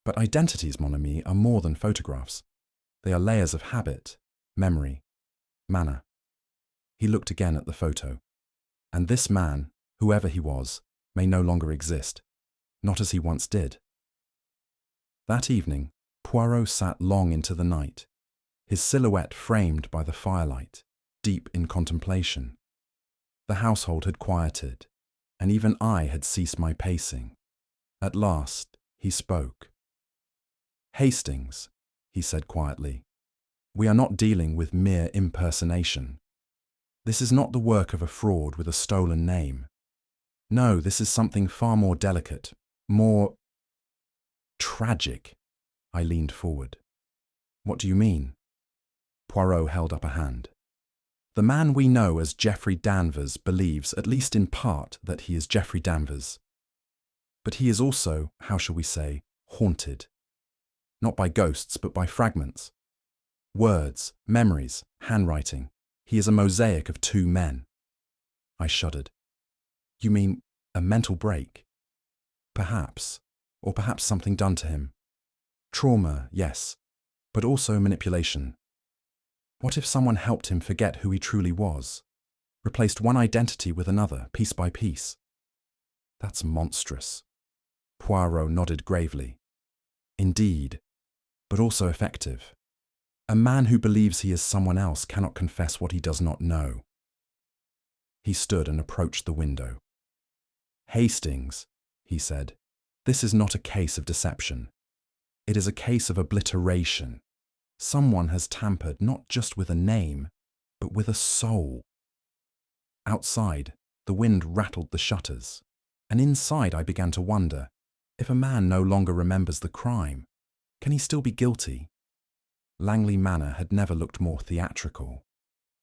But identities, mon ami, are more than photographs. They are layers of habit, memory, manner. He looked again at the photo. And this man, whoever he was, may no longer exist, not as he once did. That evening, Poirot sat long into the night, his silhouette framed by the firelight, deep in contemplation. The household had quieted, and even I had ceased my pacing. At last, he spoke. Hastings, he said quietly, we are not dealing with mere impersonation. This is not the work of a fraud with a stolen name. No, this is something far more delicate, more tragic. I leaned forward. What do you mean? Poirot held up a hand. The man we know as Geoffrey Danvers believes, at least in part, that he is Geoffrey Danvers. But he is also, how shall we say, haunted. Not by ghosts, but by fragments. Words, memories, handwriting. He is a mosaic of two men. I shuddered. You mean a mental break? Perhaps, or perhaps something done to him. Trauma, yes, but also manipulation. What if someone helped him forget who he truly was, replaced one identity with another, piece by piece? That's monstrous. Poirot nodded gravely. Indeed, but also effective. A man who believes he is someone else cannot confess what he does not know. He stood and approached the window. Hastings, he said, this is not a case of deception. It is a case of obliteration. Someone has tampered not just with a name, but with a soul. Outside, the wind rattled the shutters, and inside I began to wonder, if a man no longer remembers the crime, can he still be guilty? Langley Manor had never looked more theatrical.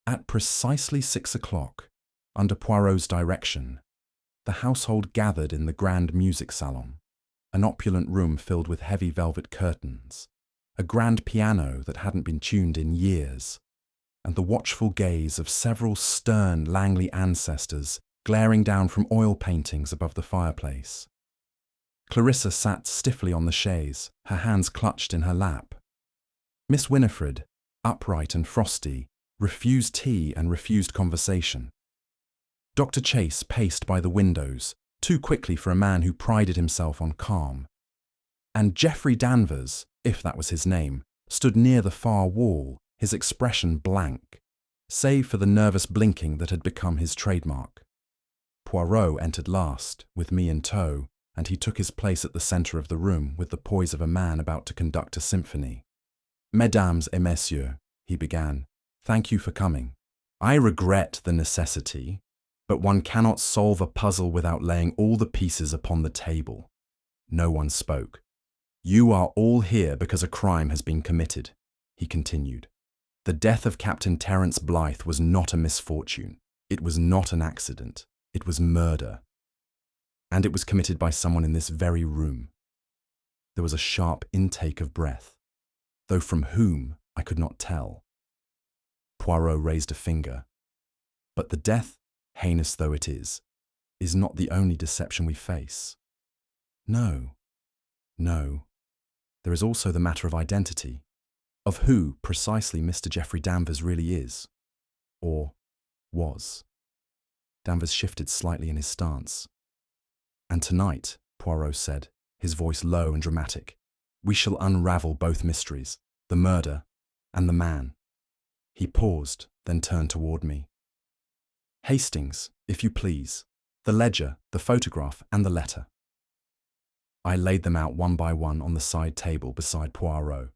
At precisely 6 o'clock, under Poirot's direction, the household gathered in the grand music salon, an opulent room filled with heavy velvet curtains, a grand piano that hadn't been tuned in years, and the watchful gaze of several stern Langley ancestors glaring down from oil paintings above the fireplace. Clarissa sat stiffly on the chaise, her hands clutched in her lap. Miss Winifred, upright and frosty, refused tea and refused conversation. Dr. Chase paced by the windows, too quickly for a man who prided himself on calm. And Geoffrey Danvers, if that was his name, stood near the far wall, his expression blank, save for the nervous blinking that had become his trademark. Poirot entered last, with me in tow, and he took his place at the centre of the room with the poise of a man about to conduct a symphony. Mesdames et messieurs, he began, thank you for coming. I regret the necessity, but one cannot solve a puzzle without laying all the pieces upon the table. No one spoke. You are all here because a crime has been committed, he continued. The death of Captain Terence Blythe was not a misfortune. It was not an accident. It was murder. And it was committed by someone in this very room. There was a sharp intake of breath, though from whom I could not tell. Poirot raised a finger. But the death, heinous though it is not the only deception we face. No. There is also the matter of identity, of who precisely Mr. Geoffrey Danvers really is, or was. Danvers shifted slightly in his stance. And tonight, Poirot said, his voice low and dramatic, we shall unravel both mysteries, the murder and the man. He paused, then turned toward me. Hastings, if you please, the ledger, the photograph, and the letter. I laid them out one by one on the side table beside Poirot.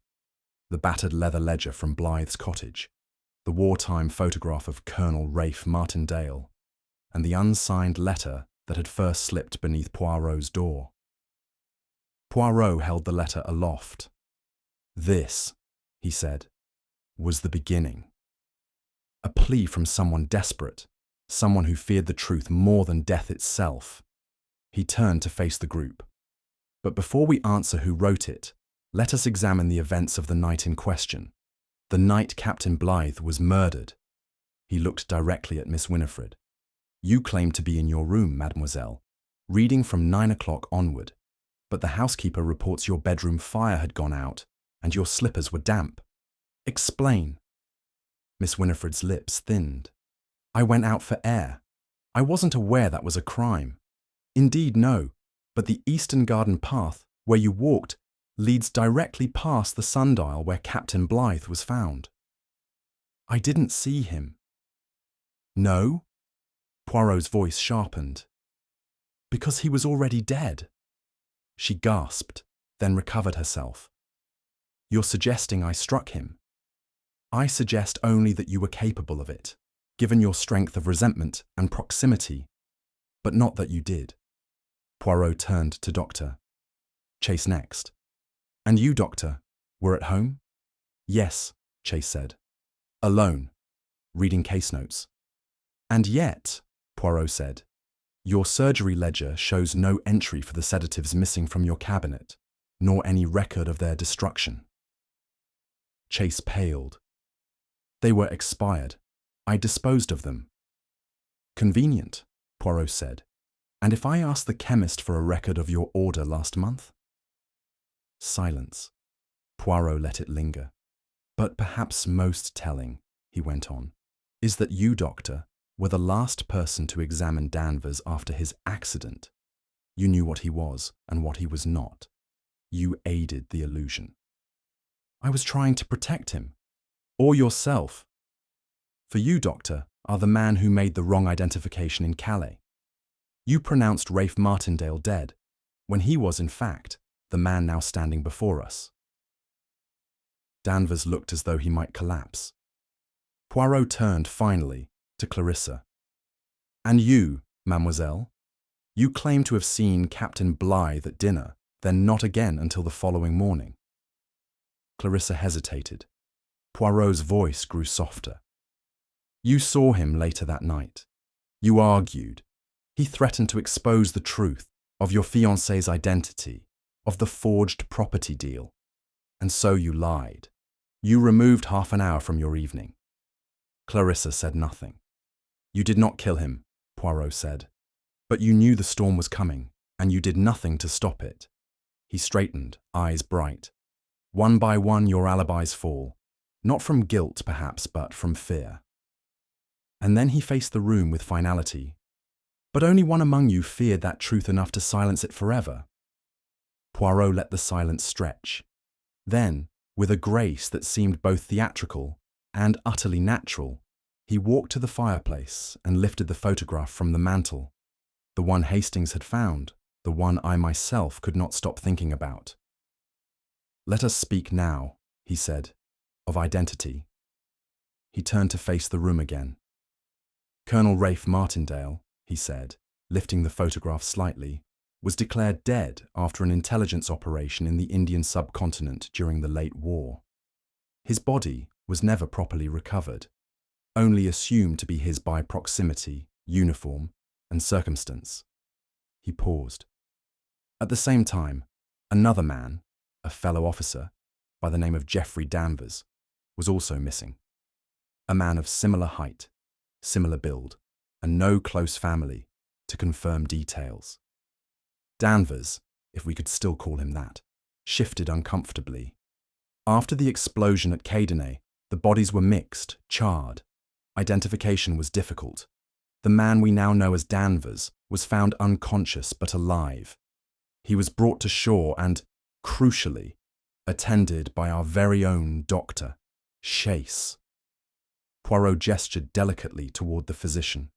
The battered leather ledger from Blythe's cottage, the wartime photograph of Colonel Rafe Martindale, and the unsigned letter that had first slipped beneath Poirot's door. Poirot held the letter aloft. This, he said, was the beginning. A plea from someone desperate, someone who feared the truth more than death itself. He turned to face the group. But before we answer who wrote it, let us examine the events of the night in question, the night Captain Blythe was murdered. He looked directly at Miss Winifred. You claimed to be in your room, mademoiselle, reading from 9 o'clock onward, but the housekeeper reports your bedroom fire had gone out and your slippers were damp. Explain. Miss Winifred's lips thinned. I went out for air. I wasn't aware that was a crime. Indeed, no, but the eastern garden path, where you walked, leads directly past the sundial where Captain Blythe was found. I didn't see him. No? Poirot's voice sharpened. Because he was already dead. She gasped, then recovered herself. You're suggesting I struck him. I suggest only that you were capable of it, given your strength of resentment and proximity, but not that you did. Poirot turned to Doctor. Chase next. And you, Doctor, were at home? Yes, Chase said. Alone, reading case notes. And yet, Poirot said, your surgery ledger shows no entry for the sedatives missing from your cabinet, nor any record of their destruction. Chase paled. They were expired. I disposed of them. Convenient, Poirot said. And if I asked the chemist for a record of your order last month? Silence. Poirot let it linger. But perhaps most telling, he went on, is that you, Doctor, were the last person to examine Danvers after his accident. You knew what he was and what he was not. You aided the illusion. I was trying to protect him. Or yourself. For you, Doctor, are the man who made the wrong identification in Calais. You pronounced Rafe Martindale dead, when he was, in fact, the man now standing before us. Danvers looked as though he might collapse. Poirot turned, finally, to Clarissa. And you, mademoiselle? You claim to have seen Captain Blythe at dinner, then not again until the following morning. Clarissa hesitated. Poirot's voice grew softer. You saw him later that night. You argued. He threatened to expose the truth of your fiancé's identity, of the forged property deal. And so you lied. You removed half an hour from your evening. Clarissa said nothing. You did not kill him, Poirot said. But you knew the storm was coming, and you did nothing to stop it. He straightened, eyes bright. One by one your alibis fall, not from guilt perhaps, but from fear. And then he faced the room with finality. But only one among you feared that truth enough to silence it forever. Poirot let the silence stretch. Then, with a grace that seemed both theatrical and utterly natural, he walked to the fireplace and lifted the photograph from the mantel, the one Hastings had found, the one I myself could not stop thinking about. Let us speak now, he said, of identity. He turned to face the room again. Colonel Rafe Martindale, he said, lifting the photograph slightly, was declared dead after an intelligence operation in the Indian subcontinent during the late war. His body was never properly recovered, only assumed to be his by proximity, uniform, and circumstance. He paused. At the same time, another man, a fellow officer, by the name of Geoffrey Danvers, was also missing. A man of similar height, similar build, and no close family to confirm details. Danvers, if we could still call him that, shifted uncomfortably. After the explosion at Cadenay, the bodies were mixed, charred. Identification was difficult. The man we now know as Danvers was found unconscious but alive. He was brought to shore and, crucially, attended by our very own doctor, Chase. Poirot gestured delicately toward the physician.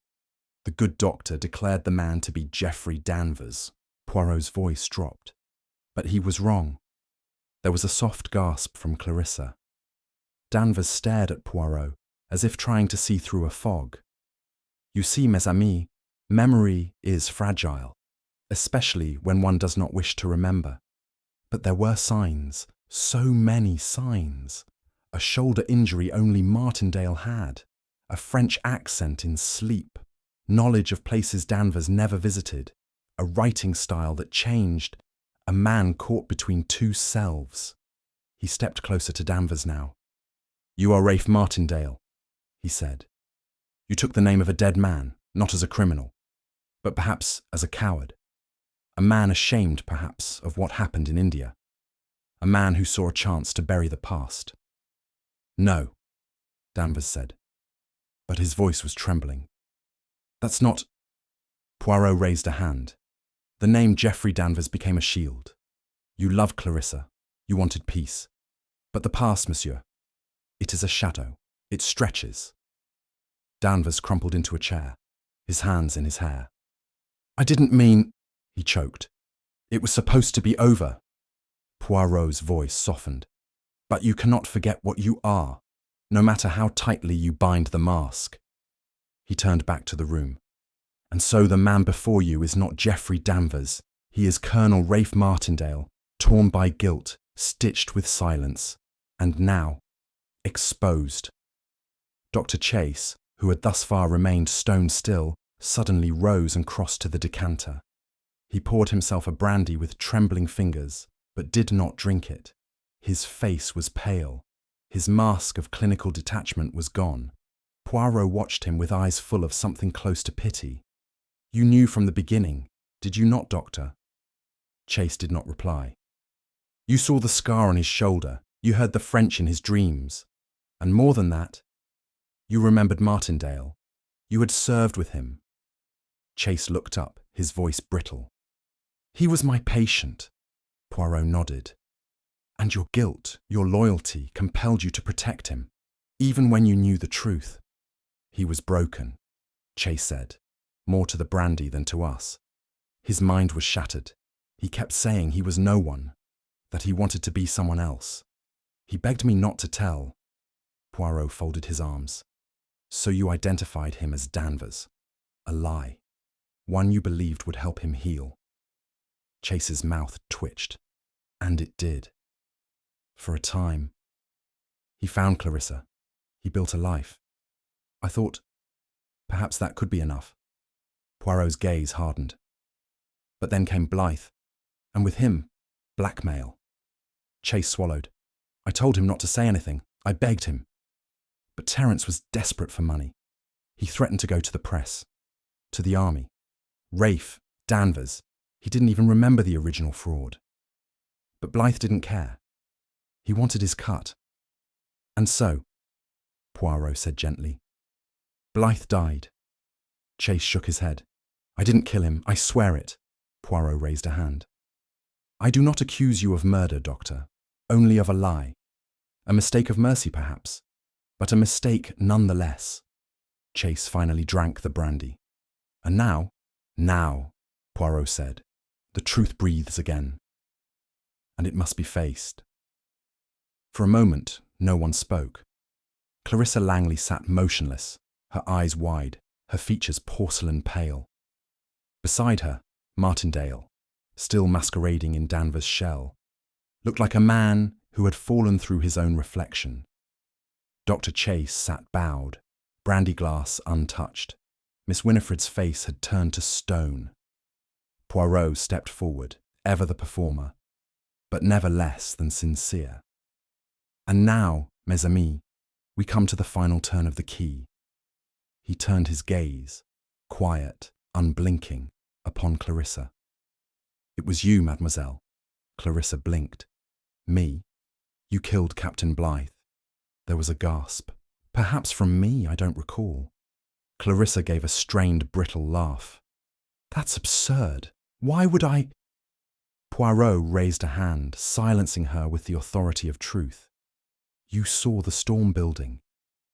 The good doctor declared the man to be Geoffrey Danvers. Poirot's voice dropped. But he was wrong. There was a soft gasp from Clarissa. Danvers stared at Poirot, as if trying to see through a fog. You see, mes amis, Memory is fragile, especially when one does not wish to remember. But there were signs, so many signs. A shoulder injury only Martindale had, a French accent in sleep, knowledge of places Danvers never visited, a writing style that changed, a man caught between two selves. He stepped closer to Danvers now. "You are Rafe Martindale," he said. "You took the name of a dead man, not as a criminal, but perhaps as a coward. A man ashamed, perhaps, of what happened in India. A man who saw a chance to bury the past." "No," Danvers said, but his voice was trembling. "That's not—" Poirot raised a hand. The name Geoffrey Danvers became a shield. "You loved Clarissa. You wanted peace. But the past, monsieur, it is a shadow. It stretches." Danvers crumpled into a chair, his hands in his hair. "I didn't mean—" he choked. "It was supposed to be over." Poirot's voice softened. "But you cannot forget what you are, no matter how tightly you bind the mask." He turned back to the room. "And so the man before you is not Geoffrey Danvers. He is Colonel Rafe Martindale, torn by guilt, stitched with silence, and now exposed." Dr. Chase, who had thus far remained stone still, suddenly rose and crossed to the decanter. He poured himself a brandy with trembling fingers, but did not drink it. His face was pale. His mask of clinical detachment was gone. Poirot watched him with eyes full of something close to pity. "You knew from the beginning, did you not, Doctor?" Chase did not reply. "You saw the scar on his shoulder. You heard the French in his dreams. And more than that, you remembered Martindale. You had served with him." Chase looked up, his voice brittle. "He was my patient." Poirot nodded. "And your guilt, your loyalty, compelled you to protect him, even when you knew the truth." "He was broken," Chase said, more to the brandy than to us. "His mind was shattered. He kept saying he was no one, that he wanted to be someone else. He begged me not to tell." Poirot folded his arms. "So you identified him as Danvers. A lie. One you believed would help him heal." Chase's mouth twitched. And it did. For a time. He found Clarissa. He built a life. I thought, perhaps that could be enough. Poirot's gaze hardened. But then came Blythe, and with him, blackmail. Chase swallowed. "I told him not to say anything. I begged him. But Terence was desperate for money. He threatened to go to the press, to the army. Rafe, Danvers, he didn't even remember the original fraud. But Blythe didn't care. He wanted his cut. And so," Poirot said gently, "Blythe died." Chase shook his head. "I didn't kill him, I swear it." Poirot raised a hand. "I do not accuse you of murder, Doctor, only of a lie. A mistake of mercy, perhaps, but a mistake nonetheless." Chase finally drank the brandy. "And now," Poirot said, "the truth breathes again. And it must be faced." For a moment, no one spoke. Clarissa Langley sat motionless, her eyes wide, her features porcelain pale. Beside her, Martindale, still masquerading in Danvers' shell, looked like a man who had fallen through his own reflection. Dr. Chase sat bowed, brandy glass untouched. Miss Winifred's face had turned to stone. Poirot stepped forward, ever the performer, but never less than sincere. "And now, mes amis, we come to the final turn of the key." He turned his gaze, quiet, unblinking, upon Clarissa. "It was you, mademoiselle." Clarissa blinked. "Me? You killed Captain Blythe." There was a gasp. "Perhaps from me, I don't recall." Clarissa gave a strained, brittle laugh. "That's absurd. Why would I—" Poirot raised a hand, silencing her with the authority of truth. "You saw the storm building.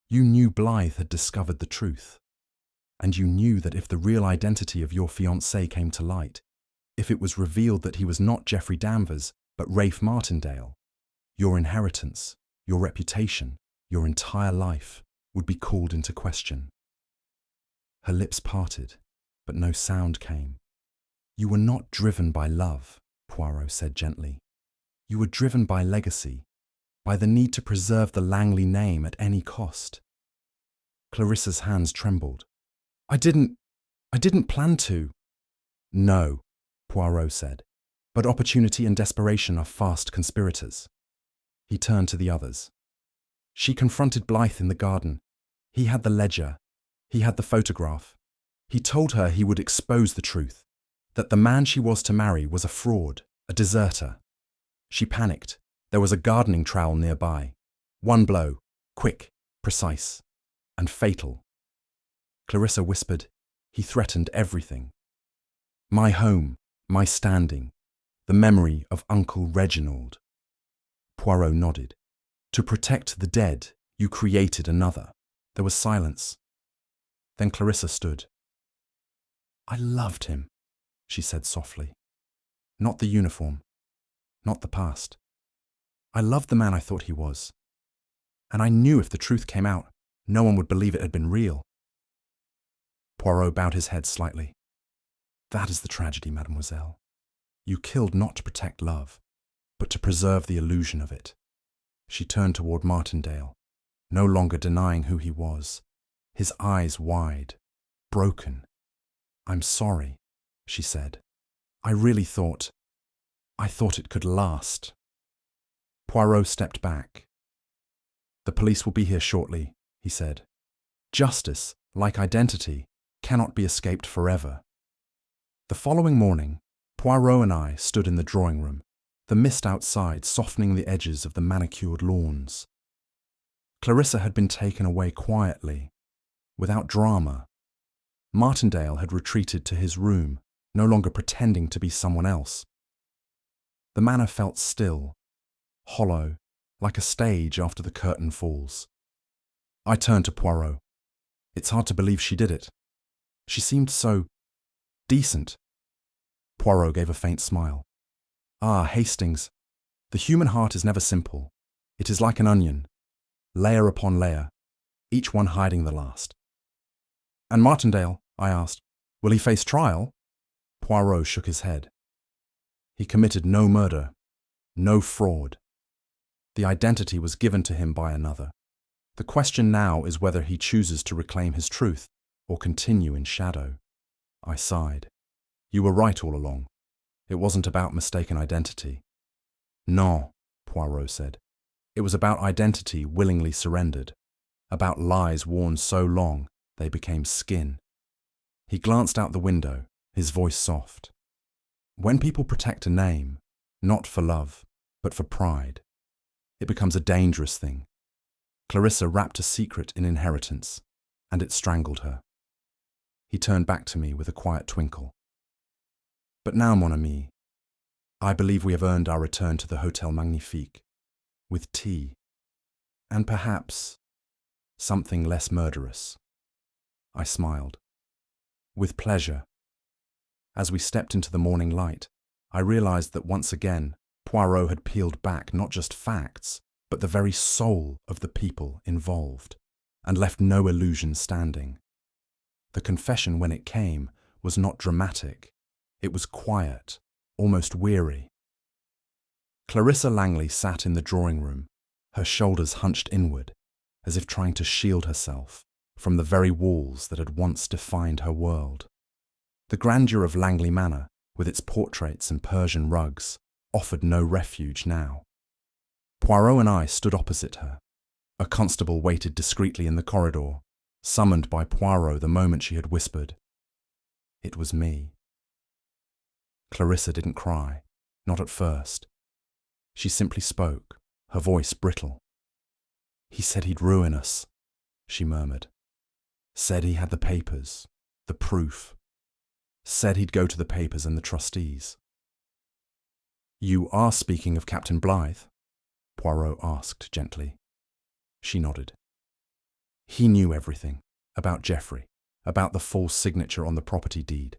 You knew Blythe had discovered the truth. And you knew that if the real identity of your fiancé came to light, if it was revealed that he was not Geoffrey Danvers, but Rafe Martindale, your inheritance, your reputation, your entire life would be called into question." Her lips parted. but no sound came. "You were not driven by love," Poirot said gently. "You were driven by legacy, by the need to preserve the Langley name at any cost." Clarissa's hands trembled. I didn't plan to." "No," Poirot said, "but opportunity and desperation are fast conspirators." He turned to the others. "She confronted Blythe in the garden. He had the ledger. He had the photograph. He told her he would expose the truth, that the man she was to marry was a fraud, a deserter. She panicked. There was a gardening trowel nearby. One blow, quick, precise, and fatal." Clarissa whispered, "He threatened everything. My home, my standing, the memory of Uncle Reginald." Poirot nodded. "To protect the dead, you created another." There was silence. Then Clarissa stood. "I loved him," she said softly. "Not the uniform, not the past. I loved the man I thought he was. And I knew if the truth came out, no one would believe it had been real." Poirot bowed his head slightly. "That is the tragedy, mademoiselle. You killed not to protect love, but to preserve the illusion of it." She turned toward Martindale, no longer denying who he was, his eyes wide, broken. "I'm sorry," she said. "I thought it could last." Poirot stepped back. "The police will be here shortly," he said. "Justice, like identity, cannot be escaped forever." The following morning, Poirot and I stood in the drawing room, the mist outside softening the edges of the manicured lawns. Clarissa had been taken away quietly, without drama. Martindale had retreated to his room, no longer pretending to be someone else. The manor felt still, hollow, like a stage after the curtain falls. I turned to Poirot. "It's hard to believe she did it. She seemed so decent." Poirot gave a faint smile. "Ah, Hastings, the human heart is never simple. It is like an onion, layer upon layer, each one hiding the last." "And Martindale," I asked, "will he face trial?" Poirot shook his head. "He committed no murder, no fraud. The identity was given to him by another. The question now is whether he chooses to reclaim his truth or continue in shadow." I sighed. "You were right all along. It wasn't about mistaken identity." "No," Poirot said. "It was about identity willingly surrendered, about lies worn so long they became skin." He glanced out the window, his voice soft. "When people protect a name, not for love, but for pride, it becomes a dangerous thing. Clarissa wrapped a secret in inheritance, and it strangled her." He turned back to me with a quiet twinkle. "But now, mon ami, I believe we have earned our return to the Hôtel Magnifique, with tea, and perhaps something less murderous." I smiled. "With pleasure." As we stepped into the morning light, I realized that once again, Poirot had peeled back not just facts, but the very soul of the people involved, and left no illusion standing. The confession, when it came, was not dramatic. It was quiet, almost weary. Clarissa Langley sat in the drawing room, her shoulders hunched inward, as if trying to shield herself from the very walls that had once defined her world. The grandeur of Langley Manor, with its portraits and Persian rugs, offered no refuge now. Poirot and I stood opposite her. A constable waited discreetly in the corridor, summoned by Poirot the moment she had whispered, "It was me." Clarissa didn't cry, not at first. She simply spoke, her voice brittle. "He said he'd ruin us," she murmured. "Said he had the papers, the proof. Said he'd go to the papers and the trustees." "You are speaking of Captain Blythe?" Poirot asked gently. She nodded. "He knew everything, about Geoffrey, about the false signature on the property deed,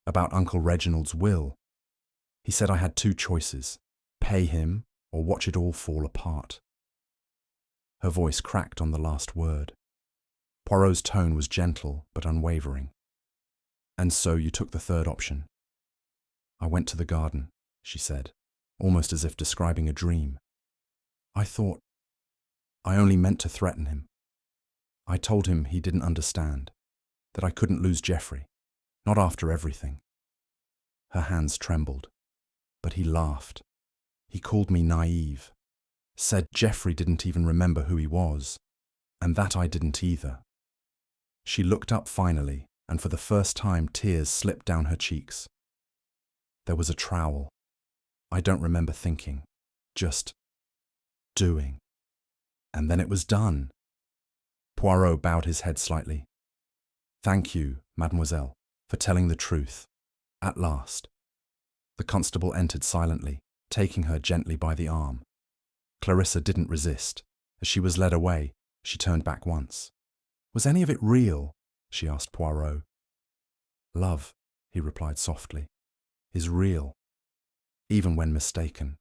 about Uncle Reginald's will. He said I had two choices, pay him or watch it all fall apart." Her voice cracked on the last word. Poirot's tone was gentle but unwavering. And so you took the third option. I went to the garden, she said, almost as if describing a dream. I only meant to threaten him. I told him he didn't understand, that I couldn't lose Geoffrey, not after everything. Her hands trembled, but he laughed. He called me naive, said Geoffrey didn't even remember who he was, and that I didn't either. She looked up finally, and for the first time tears slipped down her cheeks. There was a trowel. I don't remember thinking, just doing. And then it was done. Poirot bowed his head slightly. Thank you, mademoiselle, for telling the truth. At last. The constable entered silently, taking her gently by the arm. Clarissa didn't resist. As she was led away, she turned back once. Was any of it real? She asked Poirot. Love, he replied softly, is real, even when mistaken.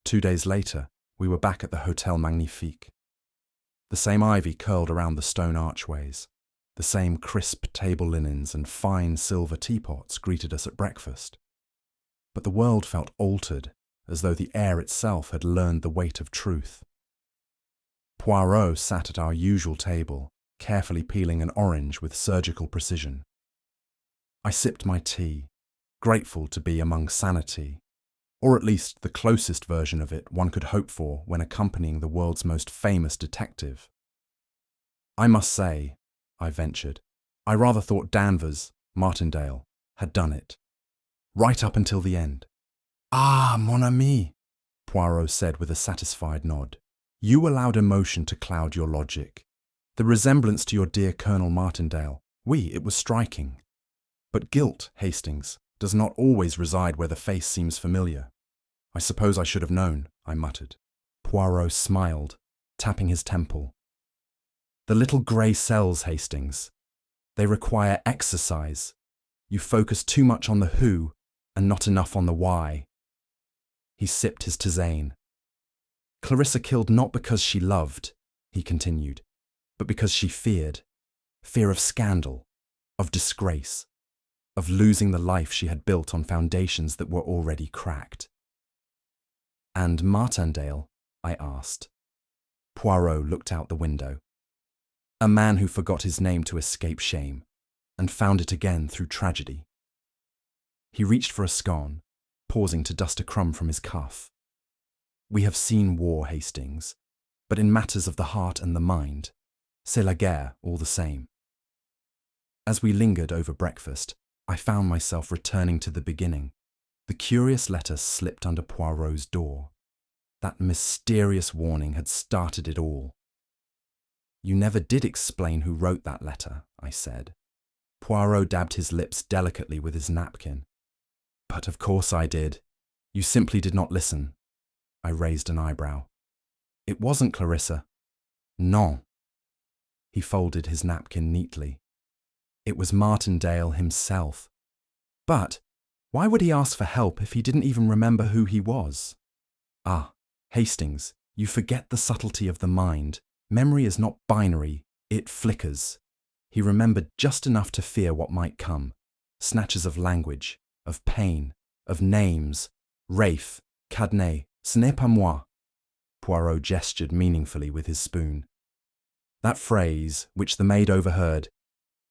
2 days later, we were back at the Hotel Magnifique. The same ivy curled around the stone archways. The same crisp table linens and fine silver teapots greeted us at breakfast. But the world felt altered, as though the air itself had learned the weight of truth. Poirot sat at our usual table, carefully peeling an orange with surgical precision. I sipped my tea, grateful to be among sanity, or at least the closest version of it one could hope for when accompanying the world's most famous detective. I must say, I ventured, I rather thought Danvers, Martindale, had done it. Right up until the end. Ah, mon ami, Poirot said with a satisfied nod. You allowed emotion to cloud your logic. The resemblance to your dear Colonel Martindale, oui, it was striking. But guilt, Hastings, does not always reside where the face seems familiar. I suppose I should have known, I muttered. Poirot smiled, tapping his temple. The little grey cells, Hastings. They require exercise. You focus too much on the who and not enough on the why. He sipped his tisane. Clarissa killed not because she loved, he continued, but because she feared. Fear of scandal, of disgrace, of losing the life she had built on foundations that were already cracked. And Martindale? I asked. Poirot looked out the window. A man who forgot his name to escape shame, and found it again through tragedy. He reached for a scone, pausing to dust a crumb from his cuff. We have seen war, Hastings, but in matters of the heart and the mind, c'est la guerre all the same. As we lingered over breakfast, I found myself returning to the beginning. The curious letter slipped under Poirot's door. That mysterious warning had started it all. You never did explain who wrote that letter, I said. Poirot dabbed his lips delicately with his napkin. But of course I did. You simply did not listen. I raised an eyebrow. It wasn't Clarissa. Non. He folded his napkin neatly. It was Martindale himself. But why would he ask for help if he didn't even remember who he was? Ah, Hastings, you forget the subtlety of the mind. Memory is not binary, it flickers. He remembered just enough to fear what might come. Snatches of language, of pain, of names. Rafe, Cadenet, ce n'est pas moi. Poirot gestured meaningfully with his spoon. That phrase, which the maid overheard,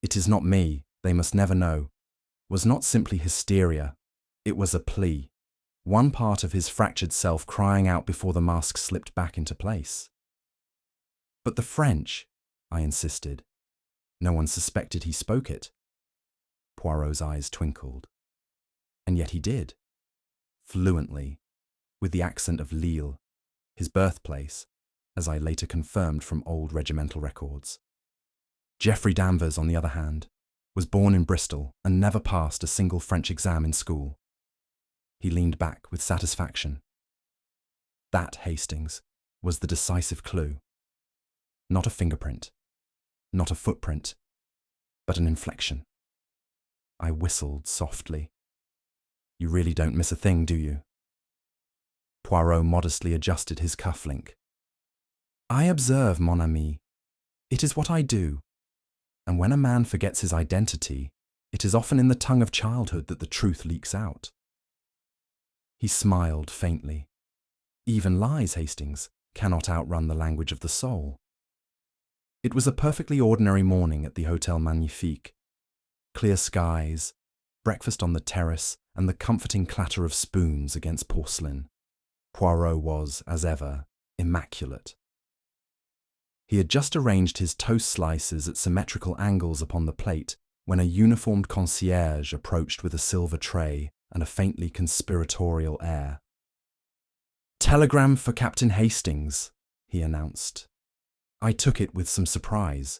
it is not me, they must never know, was not simply hysteria, it was a plea. One part of his fractured self crying out before the mask slipped back into place. But the French, I insisted. No one suspected he spoke it. Poirot's eyes twinkled. And yet he did. Fluently, with the accent of Lille, his birthplace, as I later confirmed from old regimental records. Geoffrey Danvers, on the other hand, was born in Bristol and never passed a single French exam in school. He leaned back with satisfaction. That, Hastings, was the decisive clue. Not a fingerprint, not a footprint, but an inflection. I whistled softly. You really don't miss a thing, do you? Poirot modestly adjusted his cufflink. I observe, mon ami. It is what I do. And when a man forgets his identity, It is often in the tongue of childhood that the truth leaks out. He smiled faintly. Even lies, Hastings, cannot outrun the language of the soul. It was a perfectly ordinary morning at the Hôtel Magnifique. Clear skies, breakfast on the terrace, and the comforting clatter of spoons against porcelain. Poirot was, as ever, immaculate. He had just arranged his toast slices at symmetrical angles upon the plate when a uniformed concierge approached with a silver tray and a faintly conspiratorial air. "Telegram for Captain Hastings," he announced. I took it with some surprise.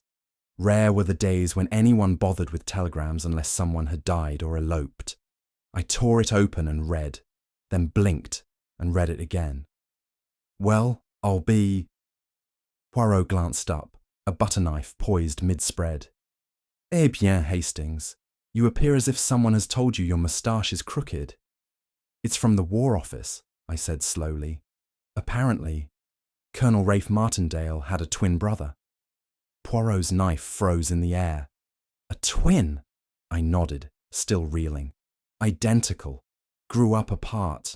Rare were the days when anyone bothered with telegrams unless someone had died or eloped. I tore it open and read, then blinked and read it again. "Well, I'll be—" Poirot glanced up, a butter knife poised mid-spread. "Eh bien, Hastings, you appear as if someone has told you your moustache is crooked." "It's from the War Office," I said slowly. "Apparently, Colonel Rafe Martindale had a twin brother." Poirot's knife froze in the air. "A twin?" I nodded, still reeling. "Identical. Grew up apart.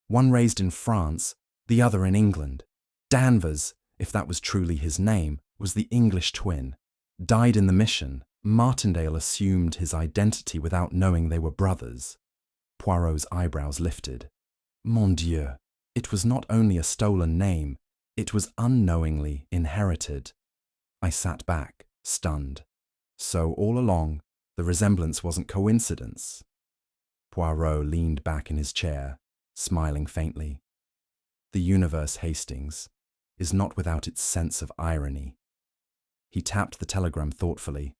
One raised in France, the other in England. Danvers, if that was truly his name, was the English twin. Died in the mission. Martindale assumed his identity without knowing they were brothers." Poirot's eyebrows lifted. "Mon Dieu, it was not only a stolen name, it was unknowingly inherited." I sat back, stunned. So all along, the resemblance wasn't coincidence. Poirot leaned back in his chair, smiling faintly. "The universe, Hastings, is not without its sense of irony." He tapped the telegram thoughtfully.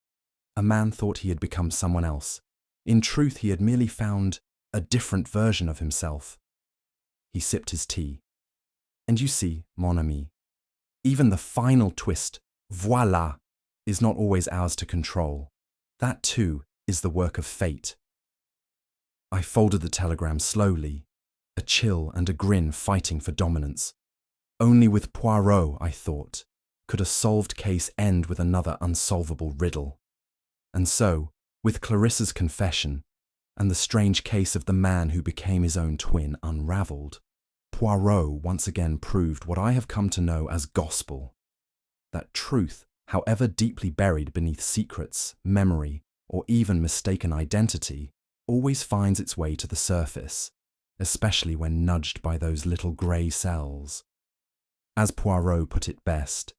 A man thought he had become someone else. In truth, he had merely found a different version of himself. He sipped his tea. "And you see, mon ami, even the final twist, voilà, is not always ours to control. That, too, is the work of fate." I folded the telegram slowly, a chill and a grin fighting for dominance. Only with Poirot, I thought, could a solved case end with another unsolvable riddle. And so, with Clarissa's confession, and the strange case of the man who became his own twin unravelled, Poirot once again proved what I have come to know as gospel. That truth, however deeply buried beneath secrets, memory, or even mistaken identity, always finds its way to the surface, especially when nudged by those little grey cells. As Poirot put it best,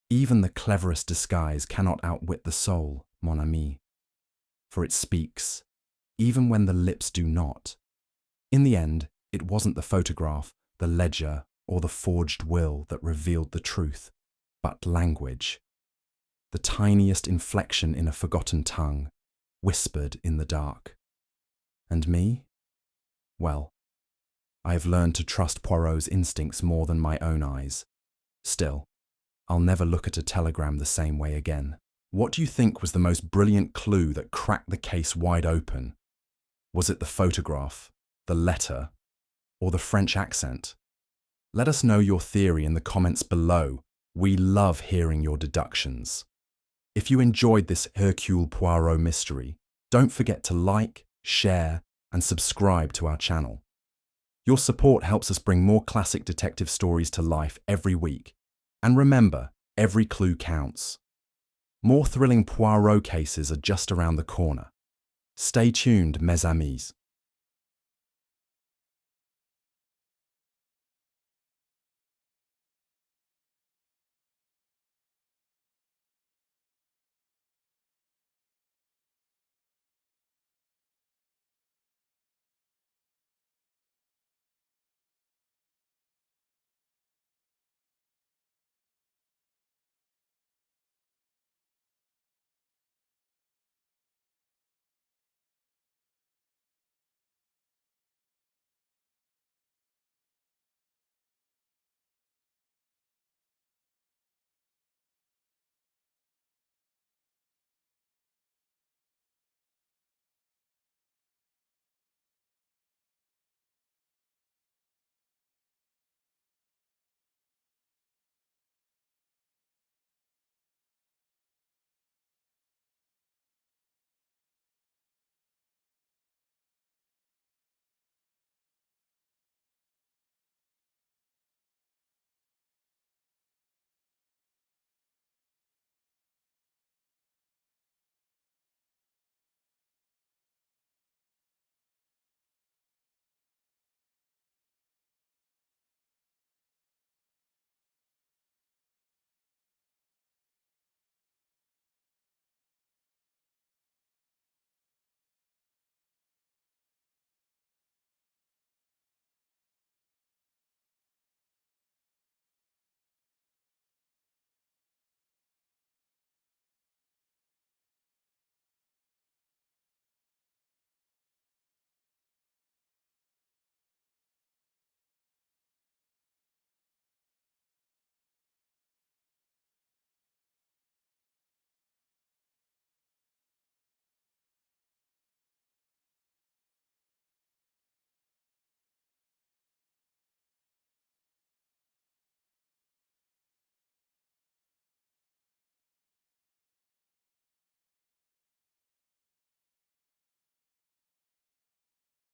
even the cleverest disguise cannot outwit the soul, mon ami. For it speaks, even when the lips do not. In the end, it wasn't the photograph, the ledger, or the forged will that revealed the truth, but language. The tiniest inflection in a forgotten tongue, whispered in the dark. And me? Well, I have learned to trust Poirot's instincts more than my own eyes. Still, I'll never look at a telegram the same way again. What do you think was the most brilliant clue that cracked the case wide open? Was it the photograph, the letter, or the French accent? Let us know your theory in the comments below. We love hearing your deductions. If you enjoyed this Hercule Poirot mystery, don't forget to like, share, and subscribe to our channel. Your support helps us bring more classic detective stories to life every week. And remember, every clue counts. More thrilling Poirot cases are just around the corner. Stay tuned, mes amis.